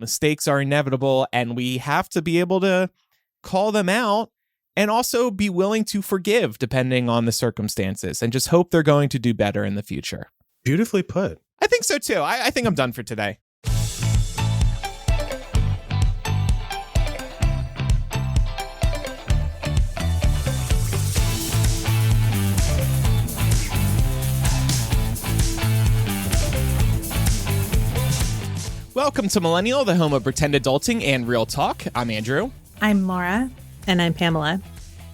Mistakes are inevitable, and we have to be able to call them out and also be willing to forgive depending on the circumstances and just hope they're going to do better in the future. Beautifully put. I think so, too. I think I'm done for today. Welcome to Millennial, the home of pretend adulting and real talk. I'm Andrew. I'm Laura. And I'm Pamela.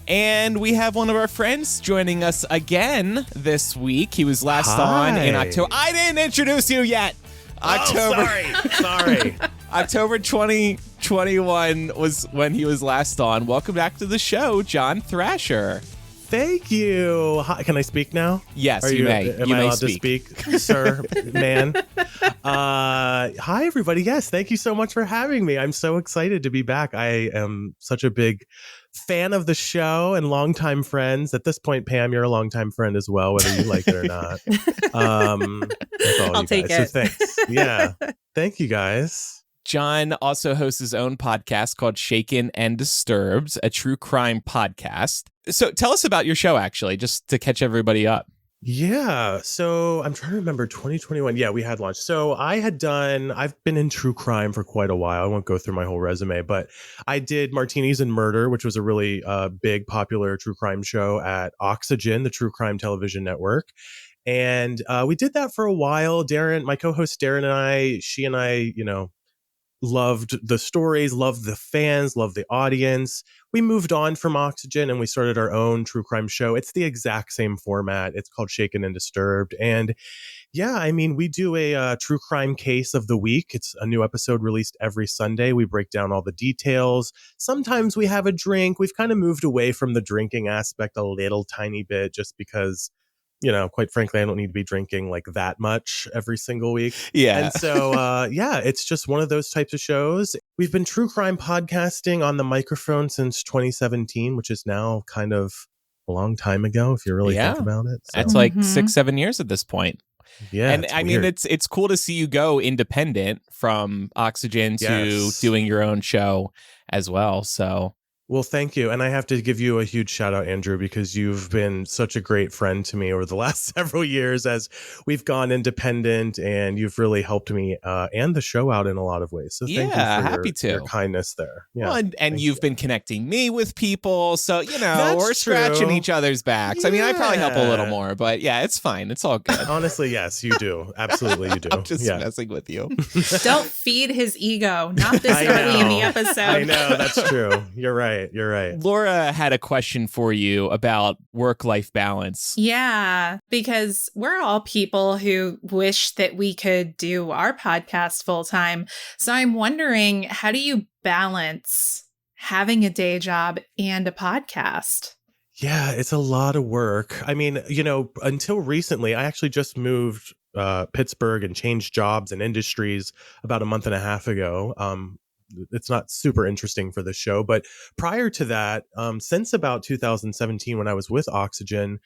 And we have one of our friends joining us again this week. He was last on in October. I didn't introduce you yet. Sorry. October 2021 was when he was last on. Welcome back to the show, John Thrasher. Thank you. Hi, can I speak now? Yes, you may. Am I allowed to speak, sir, man? Hi, everybody. Yes, thank you so much for having me. I'm so excited to be back. I am such a big fan of the show and longtime friends. At this point, Pam, you're a longtime friend as well, whether you like it or not. I'll take it. So thanks. Yeah. Thank you, guys. John also hosts his own podcast called Shaken and Disturbed, a true crime podcast. So tell us about your show, actually, just to catch everybody up. Yeah. So I'm trying to remember 2021. Yeah, we had launched. So I've been in true crime for quite a while. I won't go through my whole resume, but I did Martinis and Murder, which was a really big, popular true crime show at Oxygen, the true crime television network. And we did that for a while. Darren, my co-host Darren she and I, loved the stories, loved the fans, loved the audience. We moved on from Oxygen and we started our own true crime show. It's the exact same format. It's called Shaken and Disturbed. And yeah, I mean, we do a true crime case of the week. It's a new episode released every Sunday. We break down all the details. Sometimes we have a drink. We've kind of moved away from the drinking aspect a little tiny bit just because, quite frankly, I don't need to be drinking like that much every single week. Yeah. And so, it's just one of those types of shows. We've been true crime podcasting on the microphone since 2017, which is now kind of a long time ago, if you really think about it. So. That's like 6-7 years at this point. Yeah. And I mean, it's cool to see you go independent from Oxygen to doing your own show as well. So. Well, thank you. And I have to give you a huge shout out, Andrew, because you've been such a great friend to me over the last several years as we've gone independent, and you've really helped me and the show out in a lot of ways. So thank you for your kindness there. Yeah, well, and you've been connecting me with people. So, That's we're scratching true. each other's backs. Yeah. I mean, I probably help a little more, but yeah, it's fine. It's all good. Honestly, yes, you do. Absolutely, you do. I'm just messing with you. Don't feed his ego. Not this early in the episode. I know, that's true. You're right. Laura had a question for you about work-life balance. Yeah, because we're all people who wish that we could do our podcast full time. So I'm wondering, how do you balance having a day job and a podcast? Yeah, it's a lot of work. I mean, until recently, I actually just moved Pittsburgh and changed jobs and industries about a month and a half ago. It's not super interesting for the show, but prior to that, since about 2017, when I was with Oxygen,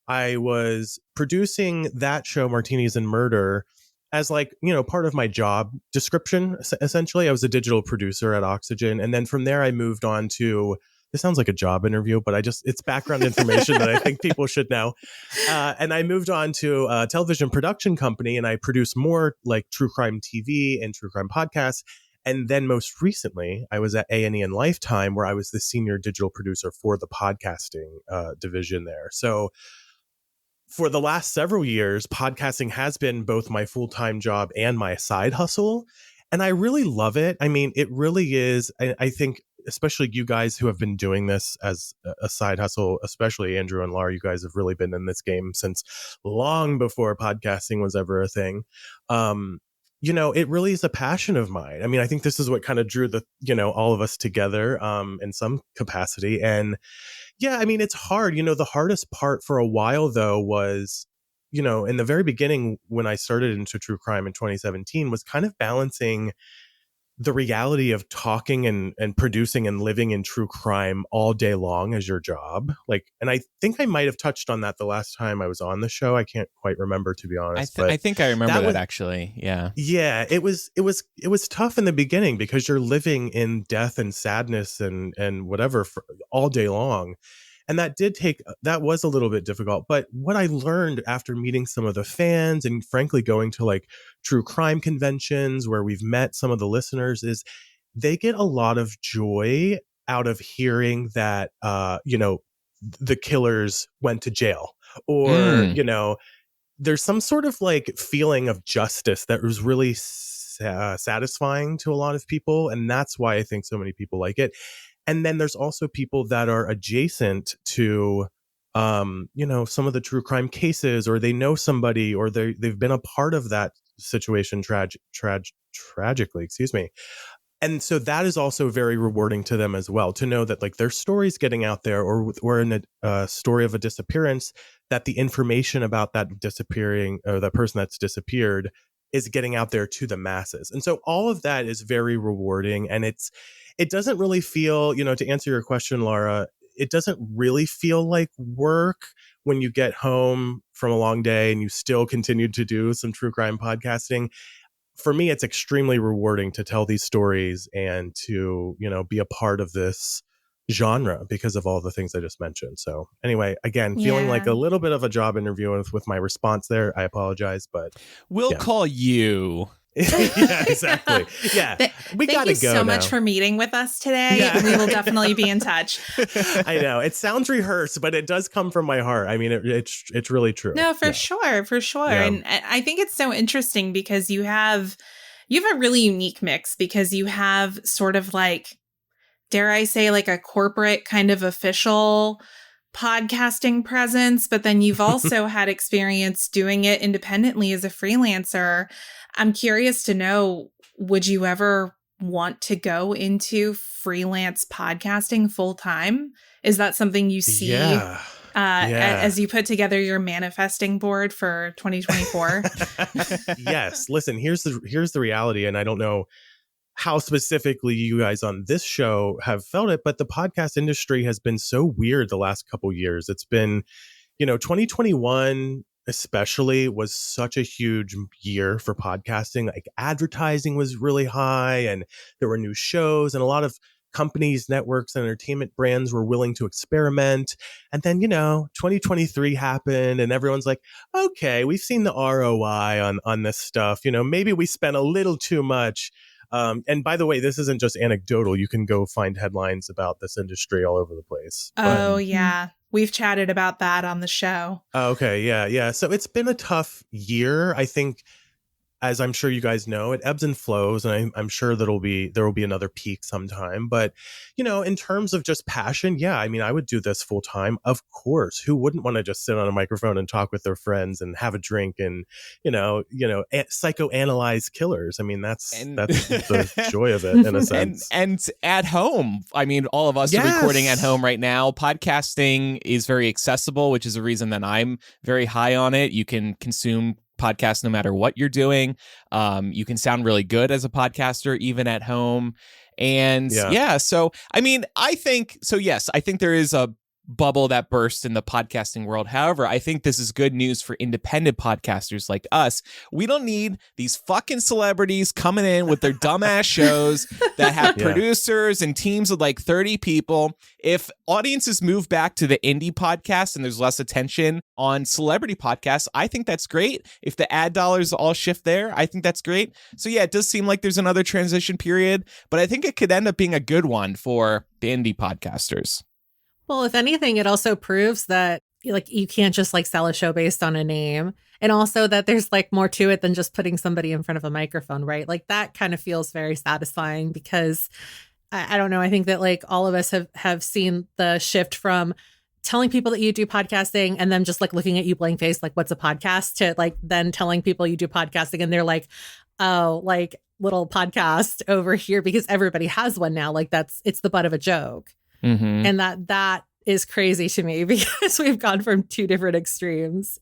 I was producing that show, Martinis and Murder, as part of my job description. Essentially, I was a digital producer at Oxygen. And then from there, I moved on to, this sounds like a job interview, but it's background information that I think people should know. And I moved on to a television production company, and I produced more like true crime TV and true crime podcasts. And then most recently, I was at A&E and Lifetime, where I was the senior digital producer for the podcasting division there. So for the last several years, podcasting has been both my full-time job and my side hustle. And I really love it. I mean, it really is. I think, especially you guys who have been doing this as a side hustle, especially Andrew and Laura, you guys have really been in this game since long before podcasting was ever a thing. It really is a passion of mine. I mean, I think this is what kind of drew all of us together in some capacity. And yeah, I mean, it's hard. The hardest part for a while, though, was, in the very beginning when I started into true crime in 2017, was kind of balancing the reality of talking and producing and living in true crime all day long as your job. Like, and I think I might have touched on that the last time I was on the show. I can't quite remember, to be honest. I think I remember that actually. Yeah. Yeah. It was tough in the beginning because you're living in death and sadness and whatever for all day long. And that was a little bit difficult. But what I learned after meeting some of the fans and frankly going to like true crime conventions where we've met some of the listeners is they get a lot of joy out of hearing that, the killers went to jail or, there's some sort of like feeling of justice that was really satisfying to a lot of people. And that's why I think so many people like it. And then there's also people that are adjacent to, some of the true crime cases, or they know somebody, or they've been a part of that situation tragically, excuse me. And so that is also very rewarding to them as well, to know that like their story's getting out there, or in a story of a disappearance, that the information about that disappearing or that person that's disappeared is getting out there to the masses. And so all of that is very rewarding. And it doesn't really feel, to answer your question, Laura, it doesn't really feel like work when you get home from a long day and you still continue to do some true crime podcasting. For me, it's extremely rewarding to tell these stories and to, be a part of this genre because of all the things I just mentioned. So anyway, again, feeling like a little bit of a job interview with my response there. I apologize, but we'll call you. Yeah, exactly. Yeah. We got to go. Thank you so much for meeting with us today. Yeah. We will definitely be in touch. I know it sounds rehearsed, but it does come from my heart. I mean, it's really true. No, for sure. Yeah. And I think it's so interesting because you have a really unique mix, because you have sort of like, dare I say, like a corporate kind of official podcasting presence, but then you've also had experience doing it independently as a freelancer. I'm curious to know, would you ever want to go into freelance podcasting full time? Is that something you see as you put together your manifesting board for 2024? Yes. Listen, here's the reality, and I don't know how specifically you guys on this show have felt it, but the podcast industry has been so weird the last couple years. It's been, 2021 especially was such a huge year for podcasting. Like advertising was really high and there were new shows and a lot of companies, networks, and entertainment brands were willing to experiment. And then, 2023 happened and everyone's like, okay, we've seen the ROI on this stuff. Maybe we spent a little too much. And by the way, this isn't just anecdotal. You can go find headlines about this industry all over the place. Oh, yeah. We've chatted about that on the show. Okay. Yeah. So it's been a tough year. I think, as I'm sure you guys know, it ebbs and flows, and I'm sure there will be another peak sometime. But, in terms of just passion, I would do this full time. Of course, who wouldn't want to just sit on a microphone and talk with their friends and have a drink and, psychoanalyze killers? I mean, that's the joy of it in a sense. And at home, all of us are recording at home right now. Podcasting is very accessible, which is a reason that I'm very high on it. You can consume podcast no matter what you're doing. You can sound really good as a podcaster even at home. And so I think there is a bubble that burst in the podcasting world. However, I think this is good news for independent podcasters like us. We don't need these fucking celebrities coming in with their dumbass shows that have producers and teams of like 30 people. If audiences move back to the indie podcast and there's less attention on celebrity podcasts, I think that's great. If the ad dollars all shift there, I think that's great. So it does seem like there's another transition period, but I think it could end up being a good one for the indie podcasters. Well, if anything, it also proves that you can't just sell a show based on a name, and also that there's more to it than just putting somebody in front of a microphone, right? That kind of feels very satisfying because I don't know. I think that all of us have seen the shift from telling people that you do podcasting and then just looking at you blank face, what's a podcast, to then telling people you do podcasting and they're like, oh, little podcast over here, because everybody has one now. It's the butt of a joke. Mm-hmm. And that is crazy to me because we've gone from two different extremes.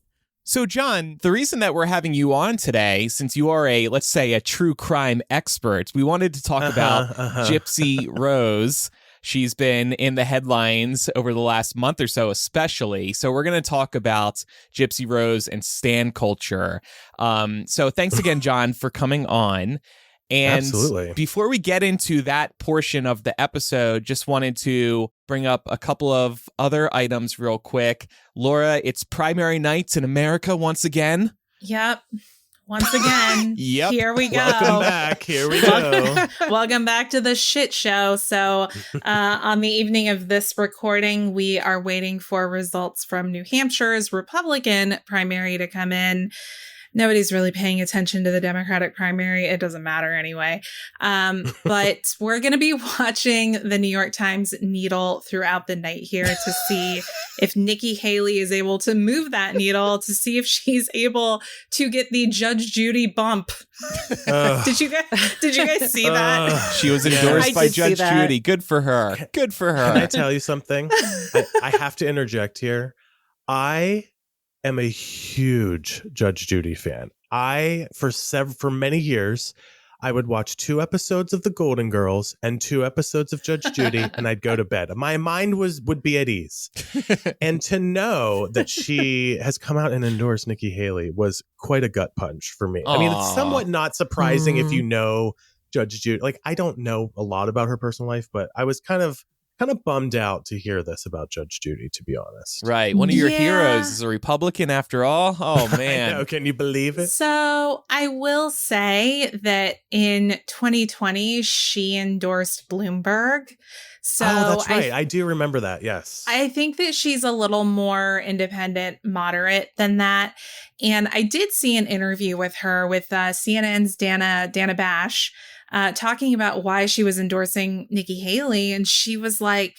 So, John, the reason that we're having you on today, since you are let's say, a true crime expert, we wanted to talk about Gypsy Rose. She's been in the headlines over the last month or so, especially. So we're going to talk about Gypsy Rose and stan culture. So thanks again, John, for coming on. And Absolutely. Before we get into that portion of the episode, just wanted to bring up a couple of other items real quick. Laura, it's primary nights in America once again. Yep. Once again, Yep. Here we go. Welcome back. Here we go. Welcome back to the shit show. So on the evening of this recording, we are waiting for results from New Hampshire's Republican primary to come in. Nobody's really paying attention to the Democratic primary. It doesn't matter anyway. But we're going to be watching the New York Times needle throughout the night here to see if Nikki Haley is able to move that needle, to see if she's able to get the Judge Judy bump. Did you guys see that? She was endorsed by Judge Judy. Good for her. Good for her. Can I tell you something? I have to interject here. I am a huge Judge Judy fan. For many years, I would watch 2 episodes of The Golden Girls and 2 episodes of Judge Judy, and I'd go to bed. My mind would be at ease. And to know that she has come out and endorsed Nikki Haley was quite a gut punch for me. Aww. I mean, it's somewhat not surprising if you know Judge Judy. Like, I don't know a lot about her personal life, but I was kind of bummed out to hear this about Judge Judy, to be honest. Right. One of your heroes is a Republican after all. Oh, man. I know. Can you believe it? So I will say that in 2020, she endorsed Bloomberg. So that's right. I do remember that. Yes. I think that she's a little more independent, moderate than that. And I did see an interview with her with CNN's Dana Bash, talking about why she was endorsing Nikki Haley. And she was like,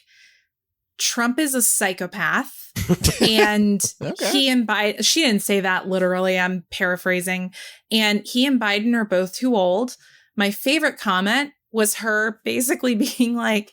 Trump is a psychopath. And he and Biden, she didn't say that literally, I'm paraphrasing. And he and Biden are both too old. My favorite comment was her basically being like,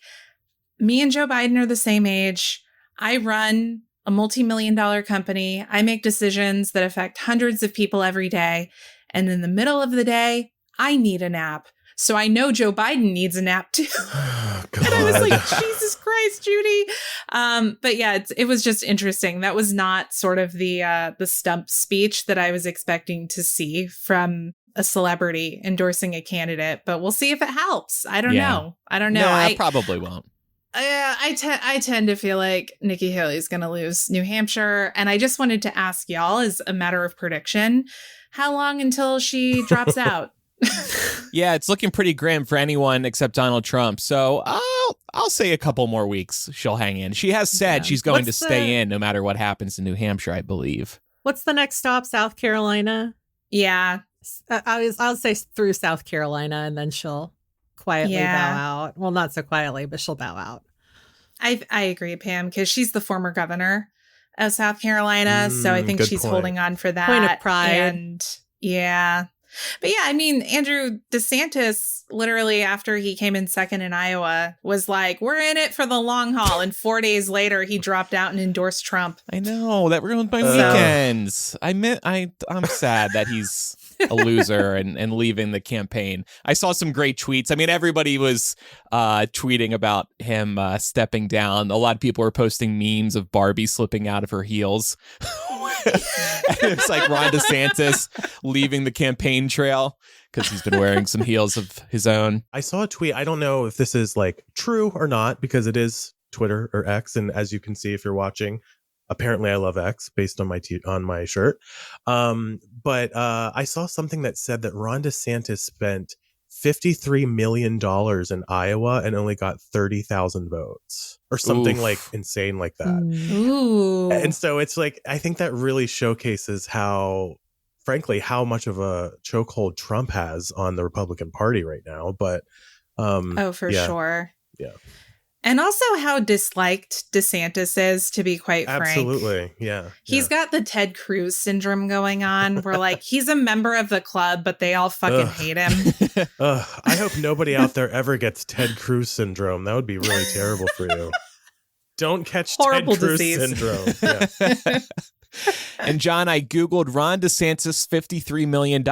me and Joe Biden are the same age. I run a multi-million-dollar company. I make decisions that affect hundreds of people every day. And in the middle of the day, I need a nap. So I know Joe Biden needs a nap too. Oh, and I was like, Jesus Christ, Judy. But yeah, it was just interesting. That was not sort of the stump speech that I was expecting to see from a celebrity endorsing a candidate. But we'll see if it helps. I don't know. No, I probably won't. I tend to feel like Nikki Haley is going to lose New Hampshire. And I just wanted to ask y'all, as a matter of prediction, how long until she drops out? Yeah, it's looking pretty grim for anyone except Donald Trump. So I'll say a couple more weeks she'll hang in. She has said she's going to stay in no matter what happens in New Hampshire, I believe. What's the next stop? South Carolina? Yeah. I'll say through South Carolina, and then she'll quietly bow out. Well, not so quietly, but she'll bow out. I agree, Pam, because she's the former governor of South Carolina. So I think she's holding on for that. Point of pride. And yeah. But yeah, I mean, Andrew DeSantis, literally after he came in second in Iowa, was like, we're in it for the long haul. And 4 days later, he dropped out and endorsed Trump. I know. That ruined my weekends. I'm sad that he's a loser and leaving the campaign. I saw some great tweets. I mean, everybody was tweeting about him stepping down. A lot of people were posting memes of Barbie slipping out of her heels. And it's like Ron DeSantis leaving the campaign trail because he's been wearing some heels of his own. I saw a tweet. I don't know if this is like true or not because it is Twitter or X. And as you can see, if you're watching, apparently I love X based on my shirt. But I saw something that said that Ron DeSantis spent $53 million in Iowa and only got 30,000 votes or something like insane like that. Ooh. And so it's like, I think that really showcases how much of a chokehold Trump has on the Republican Party right now. But for sure. Yeah. And also how disliked DeSantis is, to be quite frank. Absolutely. Yeah. He's got the Ted Cruz syndrome going on where like he's a member of the club, but they all fucking hate him. I hope nobody out there ever gets Ted Cruz syndrome. That would be really terrible for you. Don't catch Horrible Ted Cruz disease. syndrome. Yeah. And John, I Googled Ron DeSantis $53 million,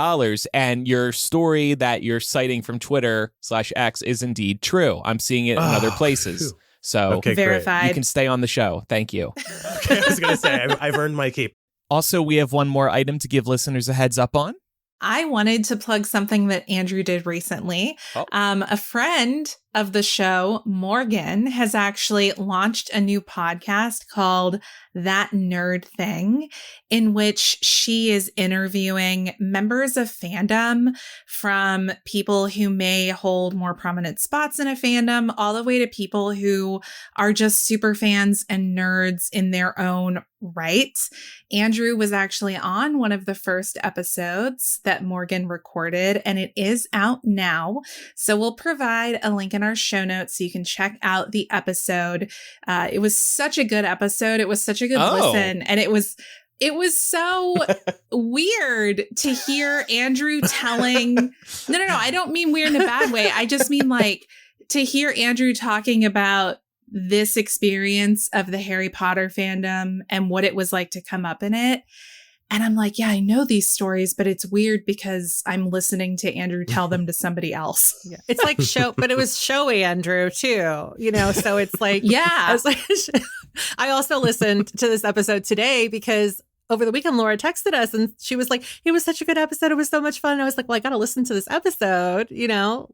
and your story that you're citing from Twitter/X is indeed true. I'm seeing it in other places. Phew. So Okay, verified. you can stay on the show. Thank you. Okay, I was going to say, I've earned my keep. Also, we have one more item to give listeners a heads up on. I wanted to plug something that Andrew did recently. Oh. A friend of the show, Morgan, has actually launched a new podcast called That Nerd Thing, in which she is interviewing members of fandom, from people who may hold more prominent spots in a fandom, all the way to people who are just super fans and nerds in their own right. Andrew was actually on one of the first episodes that Morgan recorded, and it is out now. So we'll provide a link in our show notes so you can check out the episode. It was such a good episode. It was such a good listen. And it was so weird to hear Andrew telling, no, I don't mean weird in a bad way. I just mean like to hear Andrew talking about this experience of the Harry Potter fandom and what it was like to come up in it. And I'm like, yeah, I know these stories, but it's weird because I'm listening to Andrew tell them to somebody else. Yeah. It's like but it was show Andrew too, so it's like, yeah. I also listened to this episode today because over the weekend, Laura texted us and she was like, it was such a good episode. It was so much fun. And I was like, well, I got to listen to this episode,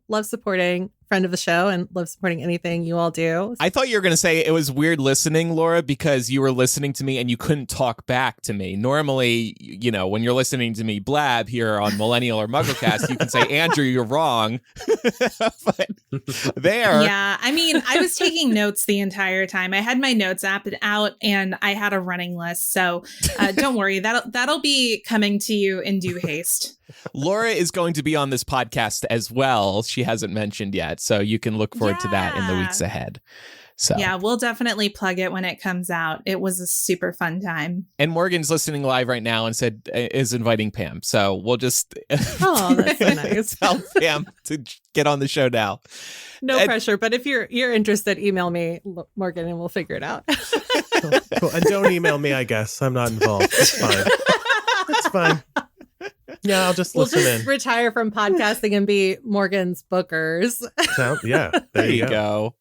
love supporting friend of the show and love supporting anything you all do. I thought you were going to say it was weird listening, Laura, because you were listening to me and you couldn't talk back to me. Normally, when you're listening to me blab here on Millennial or MuggleCast, you can say, Andrew, you're wrong. But there. Yeah. I mean, I was taking notes the entire time. I had my notes app out and I had a running list. So don't worry. That'll be coming to you in due haste. Laura is going to be on this podcast as well. She hasn't mentioned yet. So you can look forward to that in the weeks ahead. So yeah, we'll definitely plug it when it comes out. It was a super fun time. And Morgan's listening live right now and is inviting Pam. So we'll just that's so nice. Tell Pam to get on the show now. No pressure, but if you're interested, email me, Morgan, and we'll figure it out. Cool. And don't email me, I guess. I'm not involved. It's fine. It's fine. Yeah, I'll just listen in. Retire from podcasting and be Morgan's bookers. There you go.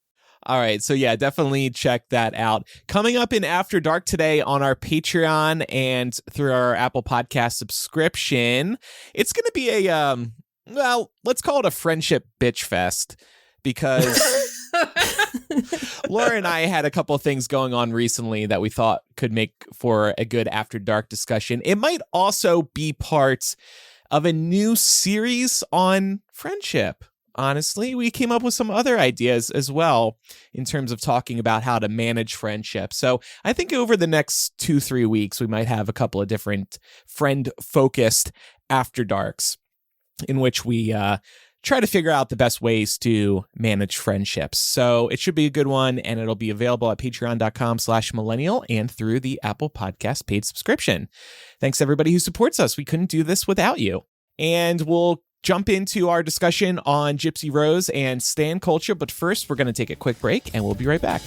All right. So yeah, definitely check that out. Coming up in After Dark today on our Patreon and through our Apple Podcast subscription, it's going to be a, let's call it a friendship bitch fest, because Laura and I had a couple of things going on recently that we thought could make for a good After Dark discussion. It might also be part of a new series on friendship. Honestly, we came up with some other ideas as well in terms of talking about how to manage friendship. So I think over the next 2-3 weeks, we might have a couple of different friend-focused After Darks in which we try to figure out the best ways to manage friendships. So it should be a good one, and it'll be available at patreon.com/millennial and through the Apple Podcast paid subscription. Thanks everybody who supports us. We couldn't do this without you. And we'll jump into our discussion on Gypsy Rose and stan culture. But first, we're going to take a quick break, and we'll be right back.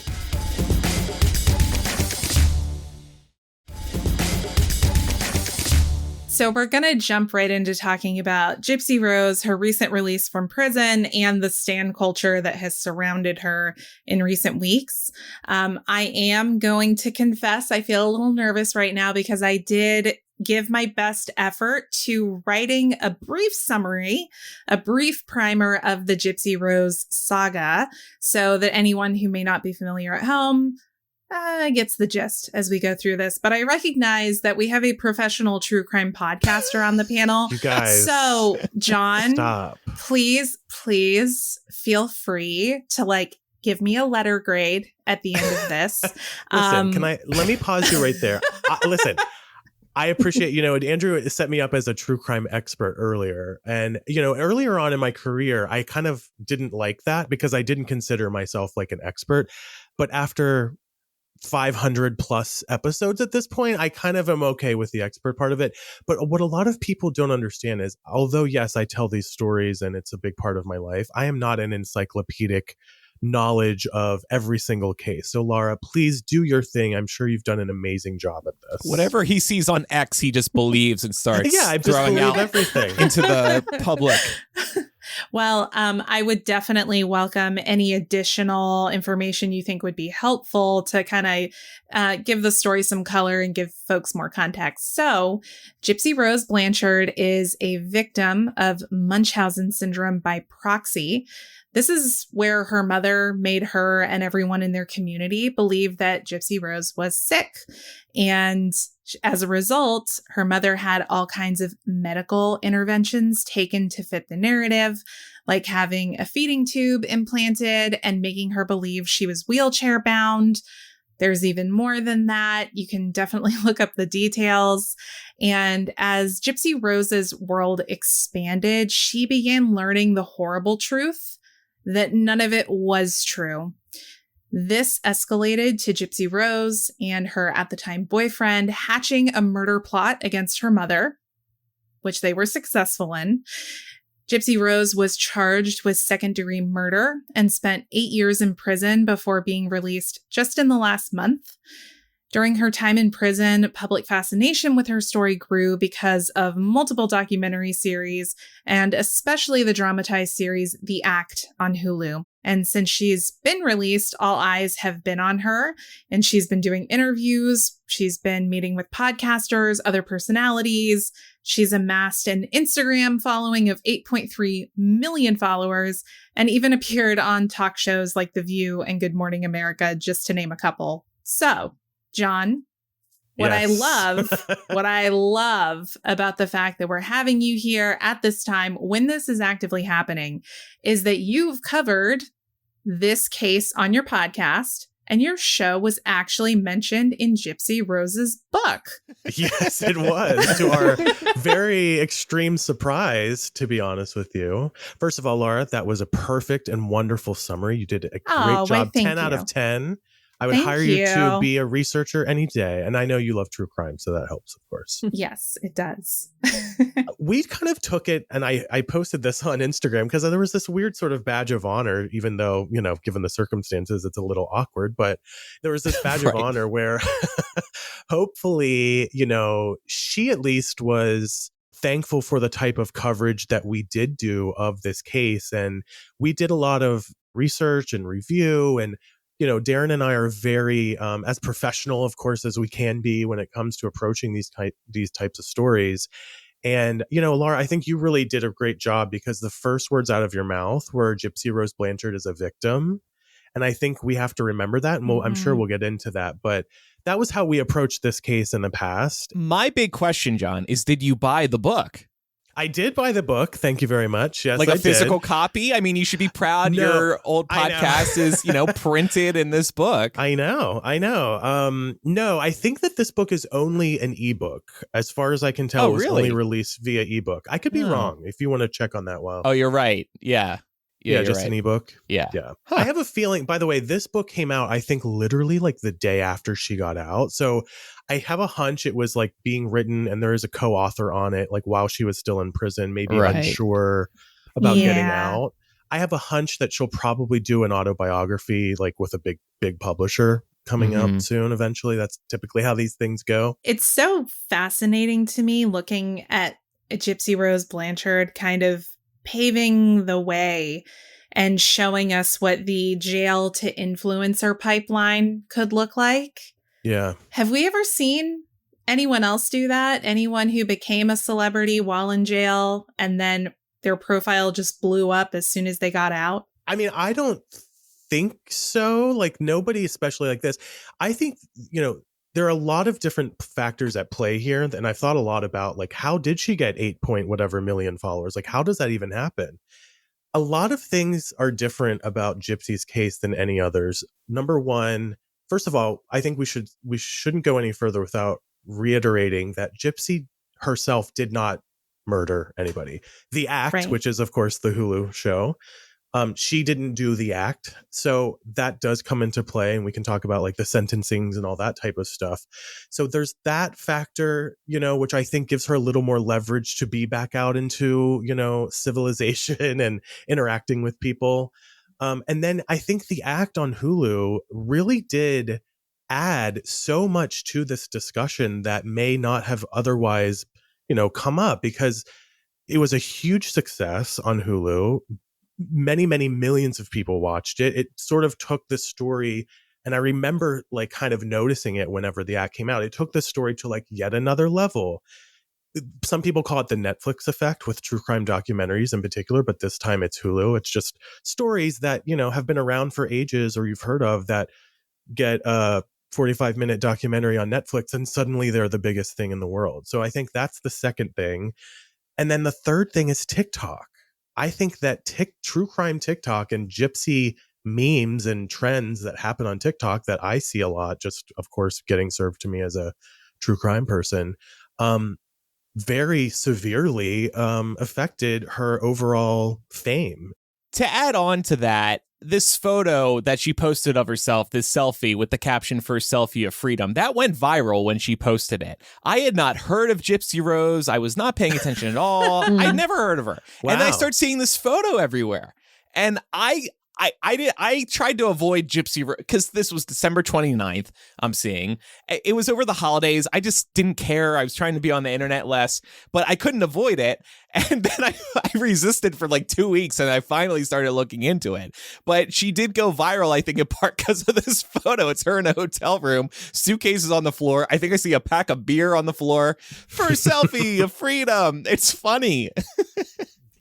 So we're going to jump right into talking about Gypsy Rose, her recent release from prison, and the stan culture that has surrounded her in recent weeks. I am going to confess I feel a little nervous right now because I did give my best effort to writing a brief summary, a brief primer of the Gypsy Rose saga, so that anyone who may not be familiar at home gets the gist as we go through this. But I recognize that we have a professional true crime podcaster on the panel. You guys. So, John, stop. Please feel free to give me a letter grade at the end of this. Listen, let me pause you right there. Listen, I appreciate, Andrew set me up as a true crime expert earlier. And, earlier on in my career, I kind of didn't like that because I didn't consider myself like an expert. But after 500 plus episodes at this point, I kind of am okay with the expert part of it. But what a lot of people don't understand is, although, yes, I tell these stories and it's a big part of my life, I am not an encyclopedic knowledge of every single case. So Laura, please do your thing. I'm sure you've done an amazing job at this. Whatever he sees on X, he just believes and starts I just throwing believe out everything into the public. Well, I would definitely welcome any additional information you think would be helpful to kind of give the story some color and give folks more context. So, Gypsy Rose Blanchard is a victim of Munchausen syndrome by proxy. This is where her mother made her and everyone in their community believe that Gypsy Rose was sick. And as a result, her mother had all kinds of medical interventions taken to fit the narrative, like having a feeding tube implanted and making her believe she was wheelchair bound. There's even more than that. You can definitely look up the details. And as Gypsy Rose's world expanded, she began learning the horrible truth that none of it was true. This escalated to Gypsy Rose and her at the time boyfriend hatching a murder plot against her mother, which they were successful in. Gypsy Rose was charged with second-degree murder and spent 8 years in prison before being released just in the last month. During her time in prison, public fascination with her story grew because of multiple documentary series, and especially the dramatized series The Act on Hulu. And since she's been released, all eyes have been on her, and she's been doing interviews. She's been meeting with podcasters, other personalities. She's amassed an Instagram following of 8.3 million followers, and even appeared on talk shows like The View and Good Morning America, just to name a couple. So, John, what I love about the fact that we're having you here at this time when this is actively happening is that you've covered this case on your podcast, and your show was actually mentioned in Gypsy Rose's book. Yes, it was, to our very extreme surprise, to be honest with you. First of all, Laura, that was a perfect and wonderful summary. You did a great job. 10 out of 10. I would hire you to be a researcher any day. And I know you love true crime, so that helps, of course. Yes, it does. We kind of took it, and I posted this on Instagram because there was this weird sort of badge of honor, even though, you know, given the circumstances, it's a little awkward. But there was this badge of honor where hopefully, you know, she at least was thankful for the type of coverage that we did do of this case. And we did a lot of research and review, and you know, Darren and I are very as professional, of course, as we can be when it comes to approaching these types of stories. And, you know, Laura, I think you really did a great job because the first words out of your mouth were Gypsy Rose Blanchard is a victim. And I think we have to remember that. And I'm sure we'll get into that. But that was how we approached this case in the past. My big question, John, is did you buy the book? I did buy the book. Thank you very much. Yes, like a physical copy. I mean, you should be proud your old podcast is, you know, printed in this book. I know. No, I think that this book is only an ebook. As far as I can tell, it was only released via ebook. I could be wrong if you want to check on that. Oh, you're right. Yeah. Yeah, just an ebook. Yeah. Huh. I have a feeling, by the way, this book came out, I think, literally like the day after she got out. So I have a hunch it was like being written and there is a co-author on it, like while she was still in prison, maybe unsure about getting out. I have a hunch that she'll probably do an autobiography, like with a big publisher coming out soon. Eventually, that's typically how these things go. It's so fascinating to me looking at Gypsy Rose Blanchard kind of paving the way and showing us what the jail to influencer pipeline could look like. Yeah. Have we ever seen anyone else do that? Anyone who became a celebrity while in jail and then their profile just blew up as soon as they got out? I mean, I don't think so. Like nobody, especially like this. I think, you know, there are a lot of different factors at play here. And I've thought a lot about like, how did she get 8 million followers? Like, how does that even happen? A lot of things are different about Gypsy's case than any others. Number one, first of all, I think we shouldn't go any further without reiterating that Gypsy herself did not murder anybody. The Act, which is, of course, the Hulu show, she didn't do the act. So that does come into play, and we can talk about like the sentencings and all that type of stuff. So there's that factor, you know, which I think gives her a little more leverage to be back out into, you know, civilization and interacting with people. And then I think the act on Hulu really did add so much to this discussion that may not have otherwise, come up, because it was a huge success on Hulu. Many, many millions of people watched it. It sort of took this story, and I remember like kind of noticing it whenever the act came out. It took this story to like yet another level. Some people call it the Netflix effect with true crime documentaries in particular, but this time it's Hulu. It's just stories that, have been around for ages or you've heard of that get a 45-minute documentary on Netflix and suddenly they're the biggest thing in the world. So I think that's the second thing. And then the third thing is TikTok. I think that true crime TikTok and gypsy memes and trends that happen on TikTok that I see a lot, just of course getting served to me as a true crime person, very severely affected her overall fame. To add on to that, this photo that she posted of herself, this selfie with the caption "First Selfie of Freedom," that went viral when she posted it. I had not heard of Gypsy Rose. I was not paying attention at all. I'd never heard of her. Wow. And then I start seeing this photo everywhere. And I tried to avoid Gypsy Rose because this was December 29th. I'm seeing it was over the holidays. I just didn't care. I was trying to be on the internet less, but I couldn't avoid it. And then I resisted for like 2 weeks, and I finally started looking into it. But she did go viral, I think, in part because of this photo. It's her in a hotel room, suitcases on the floor. I think I see a pack of beer on the floor. First selfie of freedom. It's funny.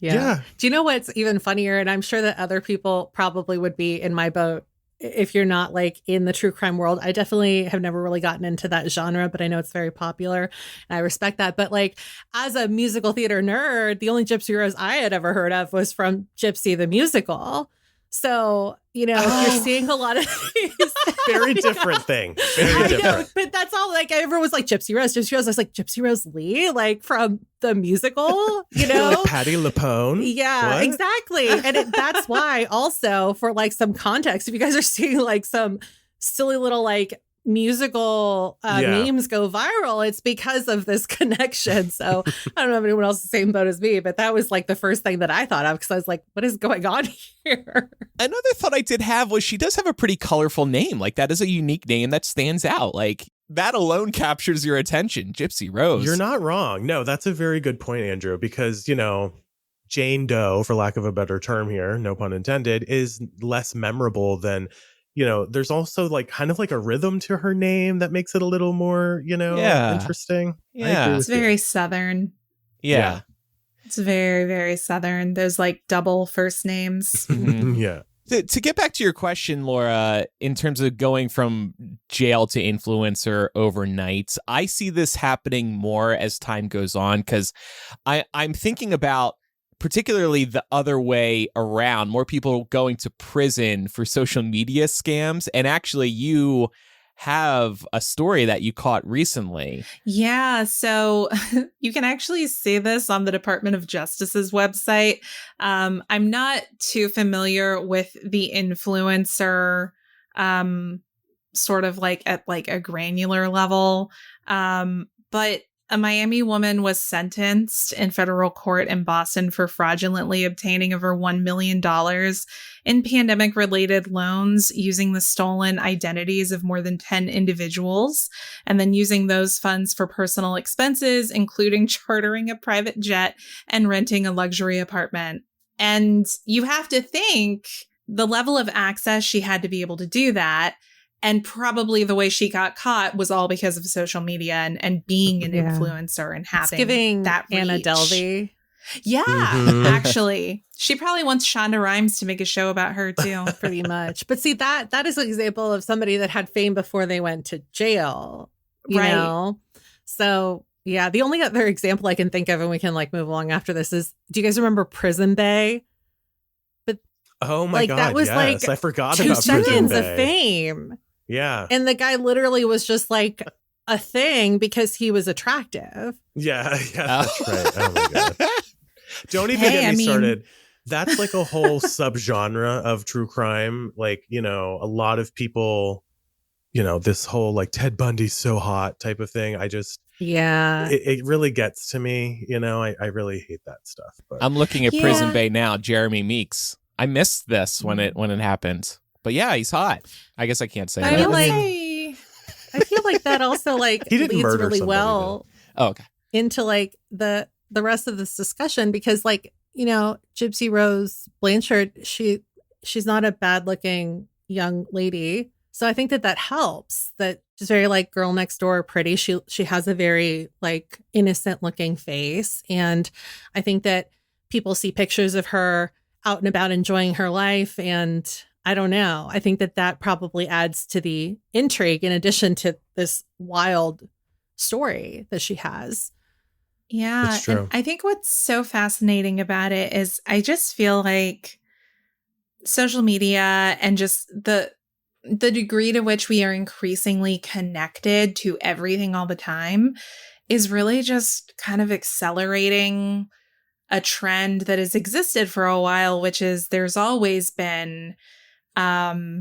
Yeah. Do you know what's even funnier? And I'm sure that other people probably would be in my boat if you're not like in the true crime world. I definitely have never really gotten into that genre, but I know it's very popular and I respect that. But like as a musical theater nerd, the only Gypsy Rose I had ever heard of was from Gypsy the Musical. So, if you're seeing a lot of these. Very different thing. Very different. I know, but that's all, like, everyone was like, Gypsy Rose. I was like, Gypsy Rose Lee? Like, from the musical, Like Patti LuPone? Yeah, what? Exactly. And that's why also, for, like, some context, if you guys are seeing, like, some silly little, like, musical memes go viral, it's because of this connection. So I don't know if anyone else is the same boat as me, but that was like the first thing that I thought of because I was like, what is going on here? Another thought I did have was she does have a pretty colorful name. Like that is a unique name that stands out. Like that alone captures your attention. Gypsy Rose. You're not wrong. No, that's a very good point, Andrew, because, Jane Doe, for lack of a better term here, no pun intended, is less memorable than there's also like kind of like a rhythm to her name that makes it a little more, interesting. Yeah. It's very Southern. Yeah. It's very, very Southern. Those like double first names. Yeah. To get back to your question, Laura, in terms of going from jail to influencer overnight, I see this happening more as time goes on because I'm thinking about particularly the other way around, more people going to prison for social media scams. And actually, you have a story that you caught recently. Yeah, so you can actually see this on the Department of Justice's website. I'm not too familiar with the influencer sort of like at like a granular level, but a Miami woman was sentenced in federal court in Boston for fraudulently obtaining over $1 million in pandemic-related loans using the stolen identities of more than 10 individuals, and then using those funds for personal expenses, including chartering a private jet and renting a luxury apartment. And you have to think the level of access she had to be able to do that. And probably the way she got caught was all because of social media and being an influencer and having giving that reach. Anna Delvey. Yeah, actually. She probably wants Shonda Rhimes to make a show about her too. Pretty much. But see, that is an example of somebody that had fame before they went to jail. You know? So yeah, the only other example I can think of, and we can like move along after this, is, do you guys remember Prison Bay? But oh my God, that was yes. I forgot 2 about Prison seconds Bay. of fame. Yeah. And the guy literally was just like a thing because he was attractive. Yeah, that's right. Oh my God. Don't even get me started. That's like a whole subgenre of true crime. Like, a lot of people, this whole like Ted Bundy's so hot type of thing. I just, it really gets to me. I really hate that stuff. But I'm looking at Prison Bay now. Jeremy Meeks. I missed this when it happened. But yeah, he's hot. I guess I can't say I that. feel like that also like He didn't leads murder really somebody, well Oh, okay. into like the rest of this discussion, because like, you know, Gypsy Rose Blanchard, she's not a bad looking young lady. So I think that helps, that she's very like girl next door pretty. She has a very like innocent looking face. And I think that people see pictures of her out and about enjoying her life. And I don't know. I think that probably adds to the intrigue in addition to this wild story that she has. Yeah. It's true. And I think what's so fascinating about it is I just feel like social media and just the degree to which we are increasingly connected to everything all the time is really just kind of accelerating a trend that has existed for a while, which is there's always been fanboys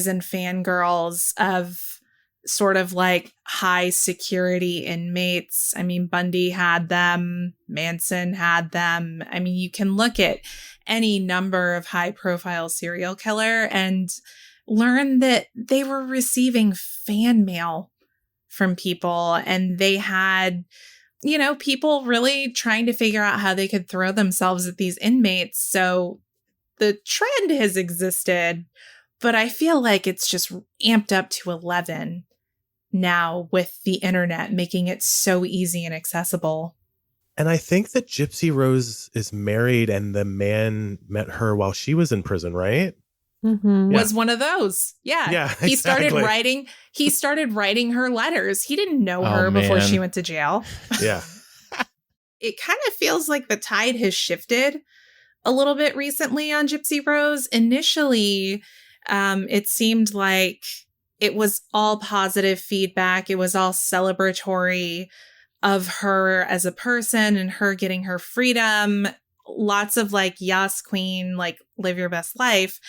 and fangirls of sort of like high security inmates. I mean, Bundy had them, Manson had them. I mean, you can look at any number of high profile serial killer and learn that they were receiving fan mail from people, and they had, you know, people really trying to figure out how they could throw themselves at these inmates. So the trend has existed, but I feel like it's just amped up to 11 now with the internet making it so easy and accessible. And I think that Gypsy Rose is married and the man met her while she was in prison, right? Mm-hmm. Was one of those. Yeah. Yeah, He started exactly. writing her letters. He didn't know Oh, her before man. she went to jail. Yeah. It kind of feels like the tide has shifted a little bit recently on Gypsy Rose. Initially, it seemed like it was all positive feedback. It was all celebratory of her as a person and her getting her freedom. Lots of like, yes, queen, like live your best life.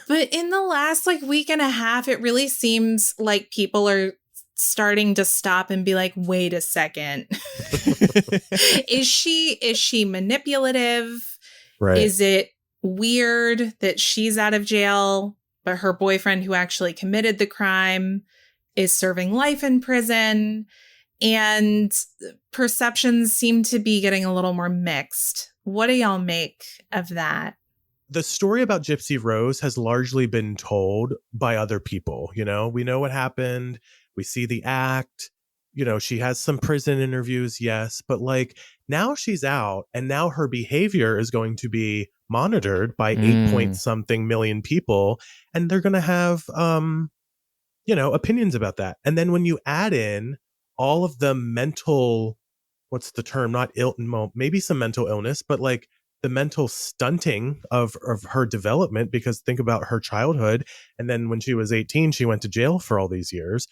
But in the last like week and a half, it really seems like people are starting to stop and be like, wait a second. Is she manipulative? Right. Is it weird that she's out of jail, but her boyfriend who actually committed the crime is serving life in prison? And perceptions seem to be getting a little more mixed. What do y'all make of that? The story about Gypsy Rose has largely been told by other people. You know, we know what happened. We see the act. You know, she has some prison interviews, yes, but like now she's out and now her behavior is going to be monitored by 8 point something million people. And they're going to have, you know, opinions about that. And then when you add in all of the mental, what's the term? Not ill, maybe some mental illness, but like the mental stunting of her development, because think about her childhood. And then when she was 18, she went to jail for all these years.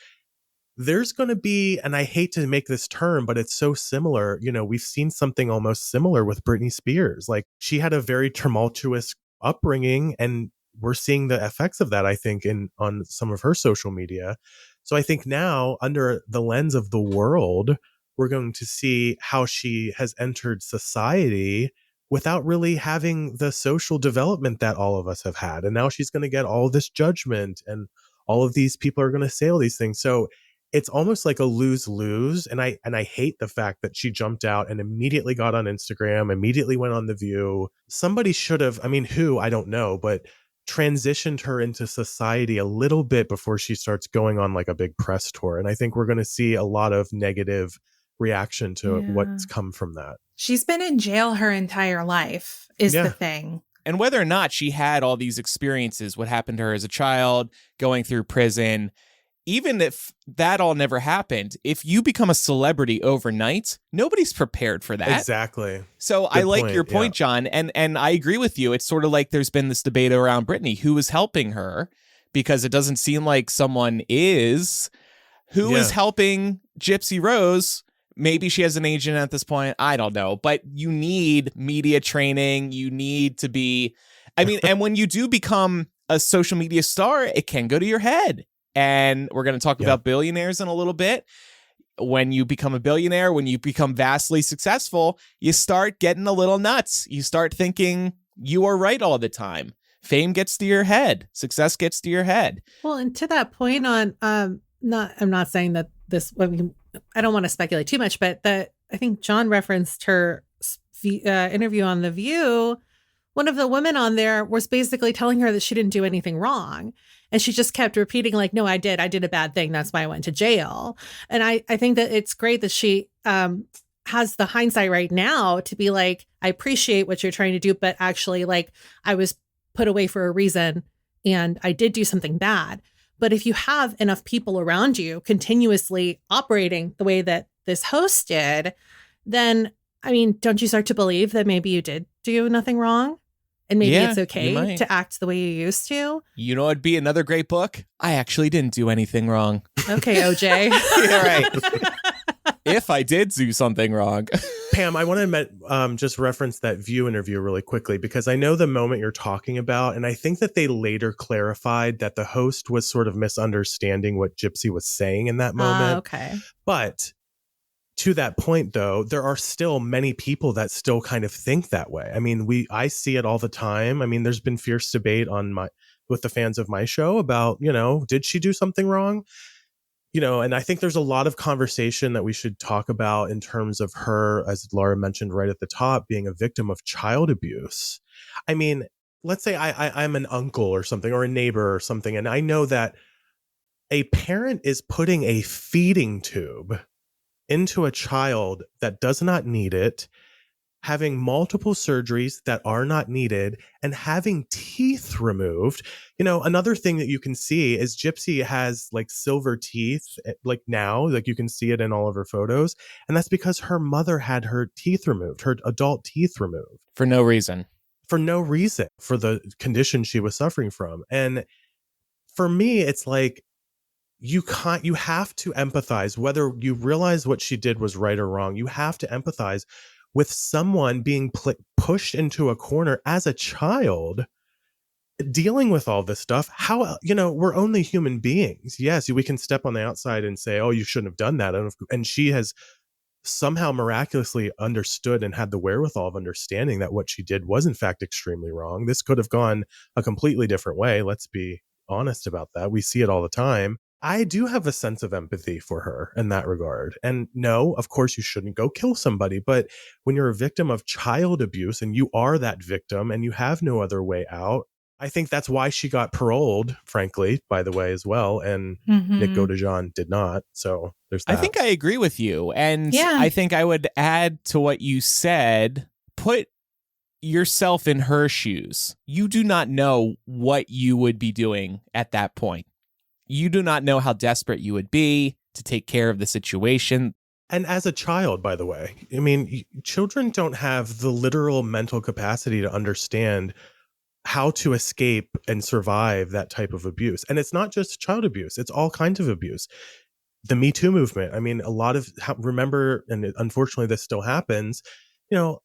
There's going to be, and I hate to make this term, but it's so similar. You know, we've seen something almost similar with Britney Spears. Like she had a very tumultuous upbringing, and we're seeing the effects of that, I think, on some of her social media. So I think now, under the lens of the world, we're going to see how she has entered society without really having the social development that all of us have had. And now she's going to get all this judgment, and all of these people are going to say all these things. So it's almost like a lose-lose. And I hate the fact that she jumped out and immediately got on Instagram, immediately went on The View. Somebody should have, I mean, who, I don't know, but transitioned her into society a little bit before she starts going on like a big press tour. And I think we're going to see a lot of negative reaction to what's come from that. She's been in jail her entire life is the thing. And whether or not she had all these experiences, what happened to her as a child, going through prison, even if that all never happened, if you become a celebrity overnight, nobody's prepared for that. Exactly. So I like your point, John. And I agree with you. It's sort of like there's been this debate around Britney, who is helping her, because it doesn't seem like someone is. Who is helping Gypsy Rose? Maybe she has an agent at this point. I don't know. But you need media training. You need to be, I mean, and when you do become a social media star, it can go to your head. And we're going to talk about billionaires in a little bit. When you become a billionaire, when you become vastly successful, you start getting a little nuts. You start thinking you are right all the time. Fame gets to your head. Success gets to your head. Well, and to that point on, I'm not saying that this, I mean, I don't want to speculate too much, but that I think John referenced her interview on The View. One of the women on there was basically telling her that she didn't do anything wrong. And she just kept repeating like, no, I did a bad thing. That's why I went to jail. And I think that it's great that she has the hindsight right now to be like, I appreciate what you're trying to do, but actually like I was put away for a reason and I did do something bad. But if you have enough people around you continuously operating the way that this host did, then, I mean, don't you start to believe that maybe you did do nothing wrong? And maybe it's okay to act the way you used to? You know, it'd be another great book. I actually didn't do anything wrong. Okay, OJ. Yeah, right. If I did do something wrong. Pam, I want to just reference that View interview really quickly, because I know the moment you're talking about, and I think that they later clarified that the host was sort of misunderstanding what Gypsy was saying in that moment. Okay. But to that point, though, there are still many people that still kind of think that way. I mean, I see it all the time. I mean, there's been fierce debate with the fans of my show about, did she do something wrong? And I think there's a lot of conversation that we should talk about in terms of her, as Laura mentioned right at the top, being a victim of child abuse. I mean, let's say I'm an uncle or something, or a neighbor or something, and I know that a parent is putting a feeding tube into a child that does not need it, having multiple surgeries that are not needed, and having teeth removed. Another thing that you can see is Gypsy has like silver teeth, like now, like you can see it in all of her photos. And that's because her mother had her teeth removed, her adult teeth removed. For no reason. For no reason, for the condition she was suffering from. And for me, it's like, you have to empathize, whether you realize what she did was right or wrong. You have to empathize with someone being pushed into a corner as a child, dealing with all this stuff. How, we're only human beings. Yes, we can step on the outside and say, oh, you shouldn't have done that. And she has somehow miraculously understood and had the wherewithal of understanding that what she did was in fact extremely wrong. This could have gone a completely different way. Let's be honest about that. We see it all the time. I do have a sense of empathy for her in that regard. And no, of course you shouldn't go kill somebody. But when you're a victim of child abuse and you are that victim and you have no other way out, I think that's why she got paroled, frankly, by the way, as well. And Nick Godejohn did not. So there's that. I think I agree with you. And I think I would add to what you said, put yourself in her shoes. You do not know what you would be doing at that point. You do not know how desperate you would be to take care of the situation. And as a child, by the way, I mean, children don't have the literal mental capacity to understand how to escape and survive that type of abuse. And it's not just child abuse. It's all kinds of abuse. The Me Too movement. I mean, remember, and unfortunately this still happens,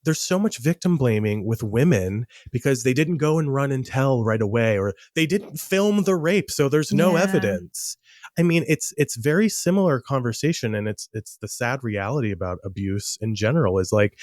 there's so much victim blaming with women because they didn't go and run and tell right away, or they didn't film the rape, so there's no evidence. I mean, it's very similar conversation, and it's the sad reality about abuse in general is like,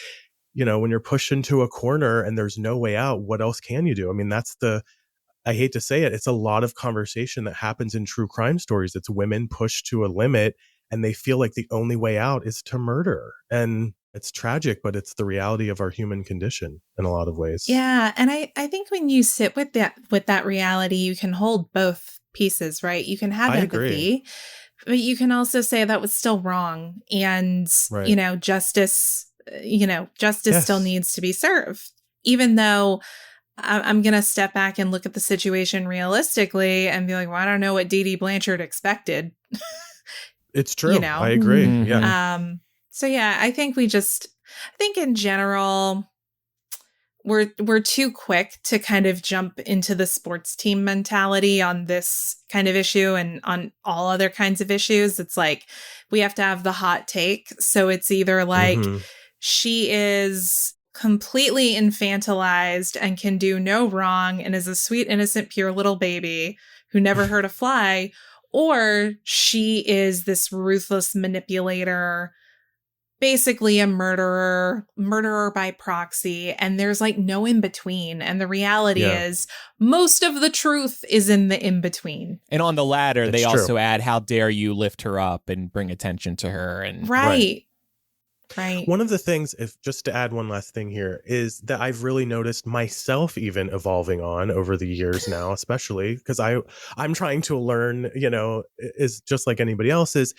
when you're pushed into a corner and there's no way out, what else can you do? I mean, I hate to say it, it's a lot of conversation that happens in true crime stories. It's women pushed to a limit and they feel like the only way out is to murder. And it's tragic, but it's the reality of our human condition in a lot of ways. Yeah. And I think when you sit with that reality, you can hold both pieces, right? You can have empathy, but you can also say that was still wrong. And, justice still needs to be served, even though I'm going to step back and look at the situation realistically and be like, well, I don't know what Dee Dee Blanchard expected. It's true. I agree. Mm-hmm. Yeah. So yeah, I think in general, we're too quick to kind of jump into the sports team mentality on this kind of issue and on all other kinds of issues. It's like, we have to have the hot take. So it's either like, she is completely infantilized and can do no wrong and is a sweet, innocent, pure little baby who never hurt a fly, or she is this ruthless manipulator basically a murderer by proxy, and there's like no in between. And the reality is most of the truth is in the in between. And on the latter, It's they true. also add, how dare you lift her up and bring attention to her. And Right. One of the things, if just to add one last thing here, is that I've really noticed myself even evolving on over the years now, especially because I'm trying to learn, is just like anybody else is,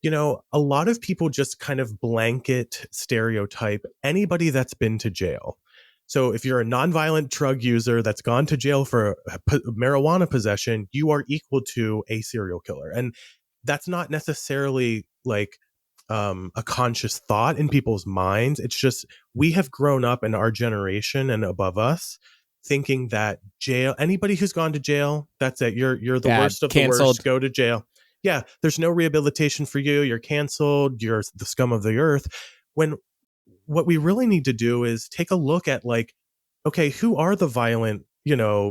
a lot of people just kind of blanket stereotype anybody that's been to jail. So if you're a nonviolent drug user that's gone to jail for marijuana possession, you are equal to a serial killer. And that's not necessarily like a conscious thought in people's minds. It's just we have grown up in our generation and above us thinking that jail, anybody who's gone to jail, that's it. You're the worst of the worst. Go to jail. Yeah, there's no rehabilitation for you. You're canceled. You're the scum of the earth. When what we really need to do is take a look at like, okay, who are the violent,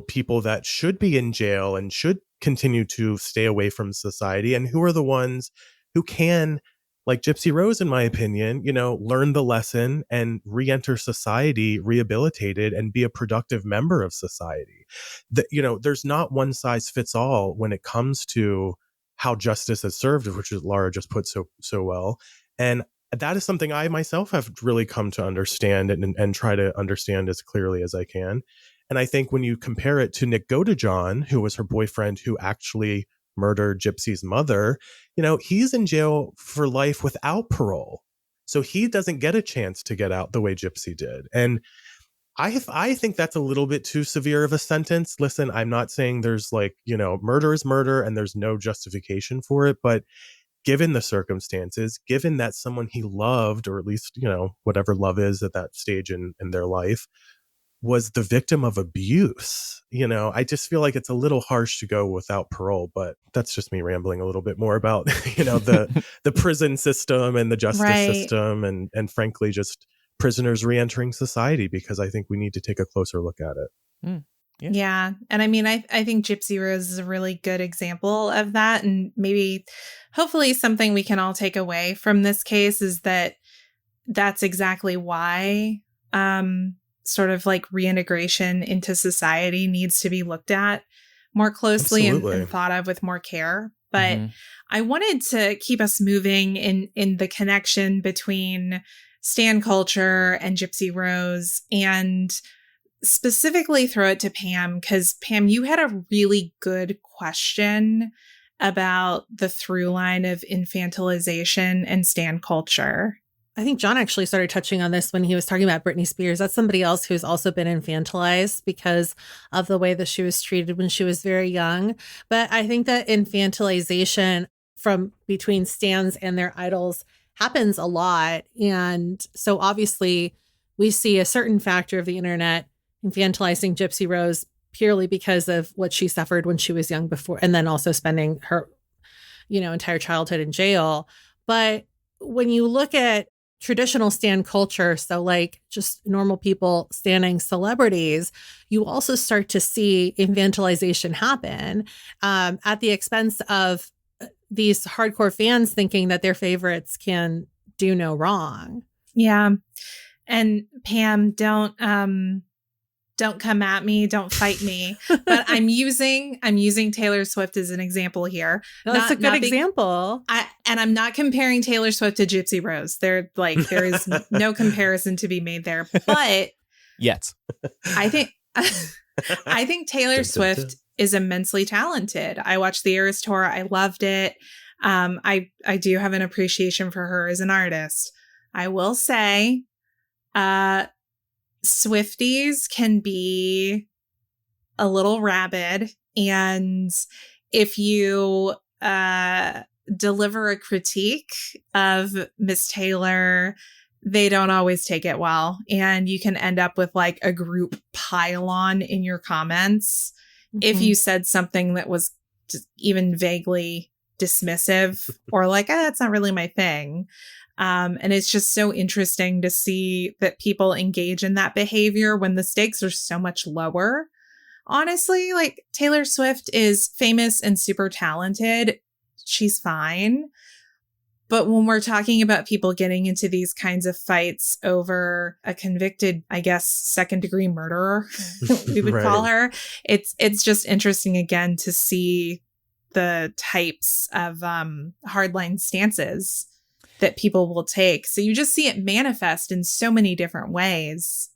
people that should be in jail and should continue to stay away from society, and who are the ones who can, like Gypsy Rose, in my opinion, learn the lesson and re-enter society rehabilitated and be a productive member of society. There's not one size fits all when it comes to how justice is served, which is Laura just put so well. And that is something I myself have really come to understand and try to understand as clearly as I can. And I think when you compare it to Nick Godejohn, who was her boyfriend who actually murdered Gypsy's mother, he's in jail for life without parole. So he doesn't get a chance to get out the way Gypsy did. And I think that's a little bit too severe of a sentence. Listen, I'm not saying there's murder is murder and there's no justification for it. But given the circumstances, given that someone he loved, or at least, whatever love is at that stage in their life, was the victim of abuse, I just feel like it's a little harsh to go without parole. But that's just me rambling a little bit more about, the prison system and the justice system and frankly, just prisoners re-entering society, because I think we need to take a closer look at it. Yeah. And I mean, I think Gypsy Rose is a really good example of that. And maybe, hopefully, something we can all take away from this case is that that's exactly why sort of like reintegration into society needs to be looked at more closely and thought of with more care. But I wanted to keep us moving in the connection between stan culture and Gypsy Rose, and specifically throw it to Pam, because Pam, you had a really good question about the through line of infantilization and stan culture. I think John actually started touching on this when he was talking about Britney Spears. That's somebody else who's also been infantilized because of the way that she was treated when she was very young. But I think that infantilization from between stans and their idols happens a lot. And so obviously we see a certain factor of the internet infantilizing Gypsy Rose purely because of what she suffered when she was young before, and then also spending her, entire childhood in jail. But when you look at traditional stan culture, so like just normal people standing celebrities, you also start to see infantilization happen at the expense of these hardcore fans thinking that their favorites can do no wrong. Yeah. And Pam, don't come at me, don't fight me. But I'm using Taylor Swift as an example here. No, that's a good example. And I'm not comparing Taylor Swift to Gypsy Rose. There is no comparison to be made there. But yet, I think Taylor Swift is immensely talented. I watched the Eras tour. I loved it. I do have an appreciation for her as an artist. I will say, Swifties can be a little rabid, and if you deliver a critique of Miss Taylor, they don't always take it well, and you can end up with like a group pile-on in your comments if you said something that was just even vaguely dismissive or like, it's not really my thing. And it's just so interesting to see that people engage in that behavior when the stakes are so much lower. Honestly, like Taylor Swift is famous and super talented. She's fine. But when we're talking about people getting into these kinds of fights over a convicted, I guess, second-degree murderer, we would call her, it's just interesting again to see the types of hardline stances that people will take. So you just see it manifest in so many different ways.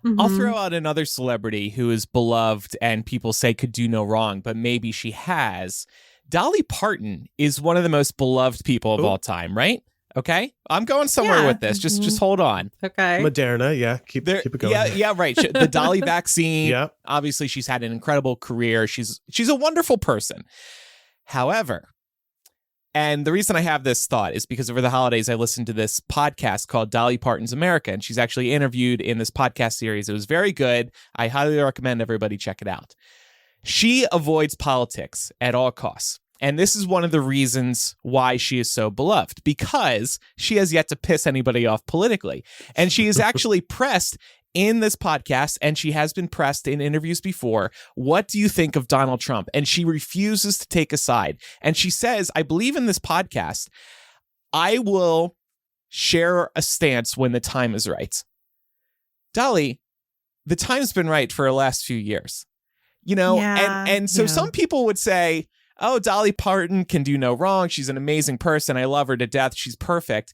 Mm-hmm. I'll throw out another celebrity who is beloved and people say could do no wrong, but maybe she has. Dolly Parton is one of the most beloved people of all time, right? Okay, I'm going somewhere with this. Just hold on. Okay. Moderna, yeah, keep it going. Yeah, right. The Dolly vaccine. Yeah. Obviously, she's had an incredible career. She's a wonderful person. However, and the reason I have this thought is because over the holidays, I listened to this podcast called Dolly Parton's America, and she's actually interviewed in this podcast series. It was very good. I highly recommend everybody check it out. She avoids politics at all costs. And this is one of the reasons why she is so beloved, because she has yet to piss anybody off politically. And she is actually pressed in this podcast, and she has been pressed in interviews before. What do you think of Donald Trump? And she refuses to take a side. And she says, I believe in this podcast, I will share a stance when the time is right. Dolly, the time's been right for the last few years. You know, and so some people would say, oh, Dolly Parton can do no wrong. She's an amazing person. I love her to death. She's perfect.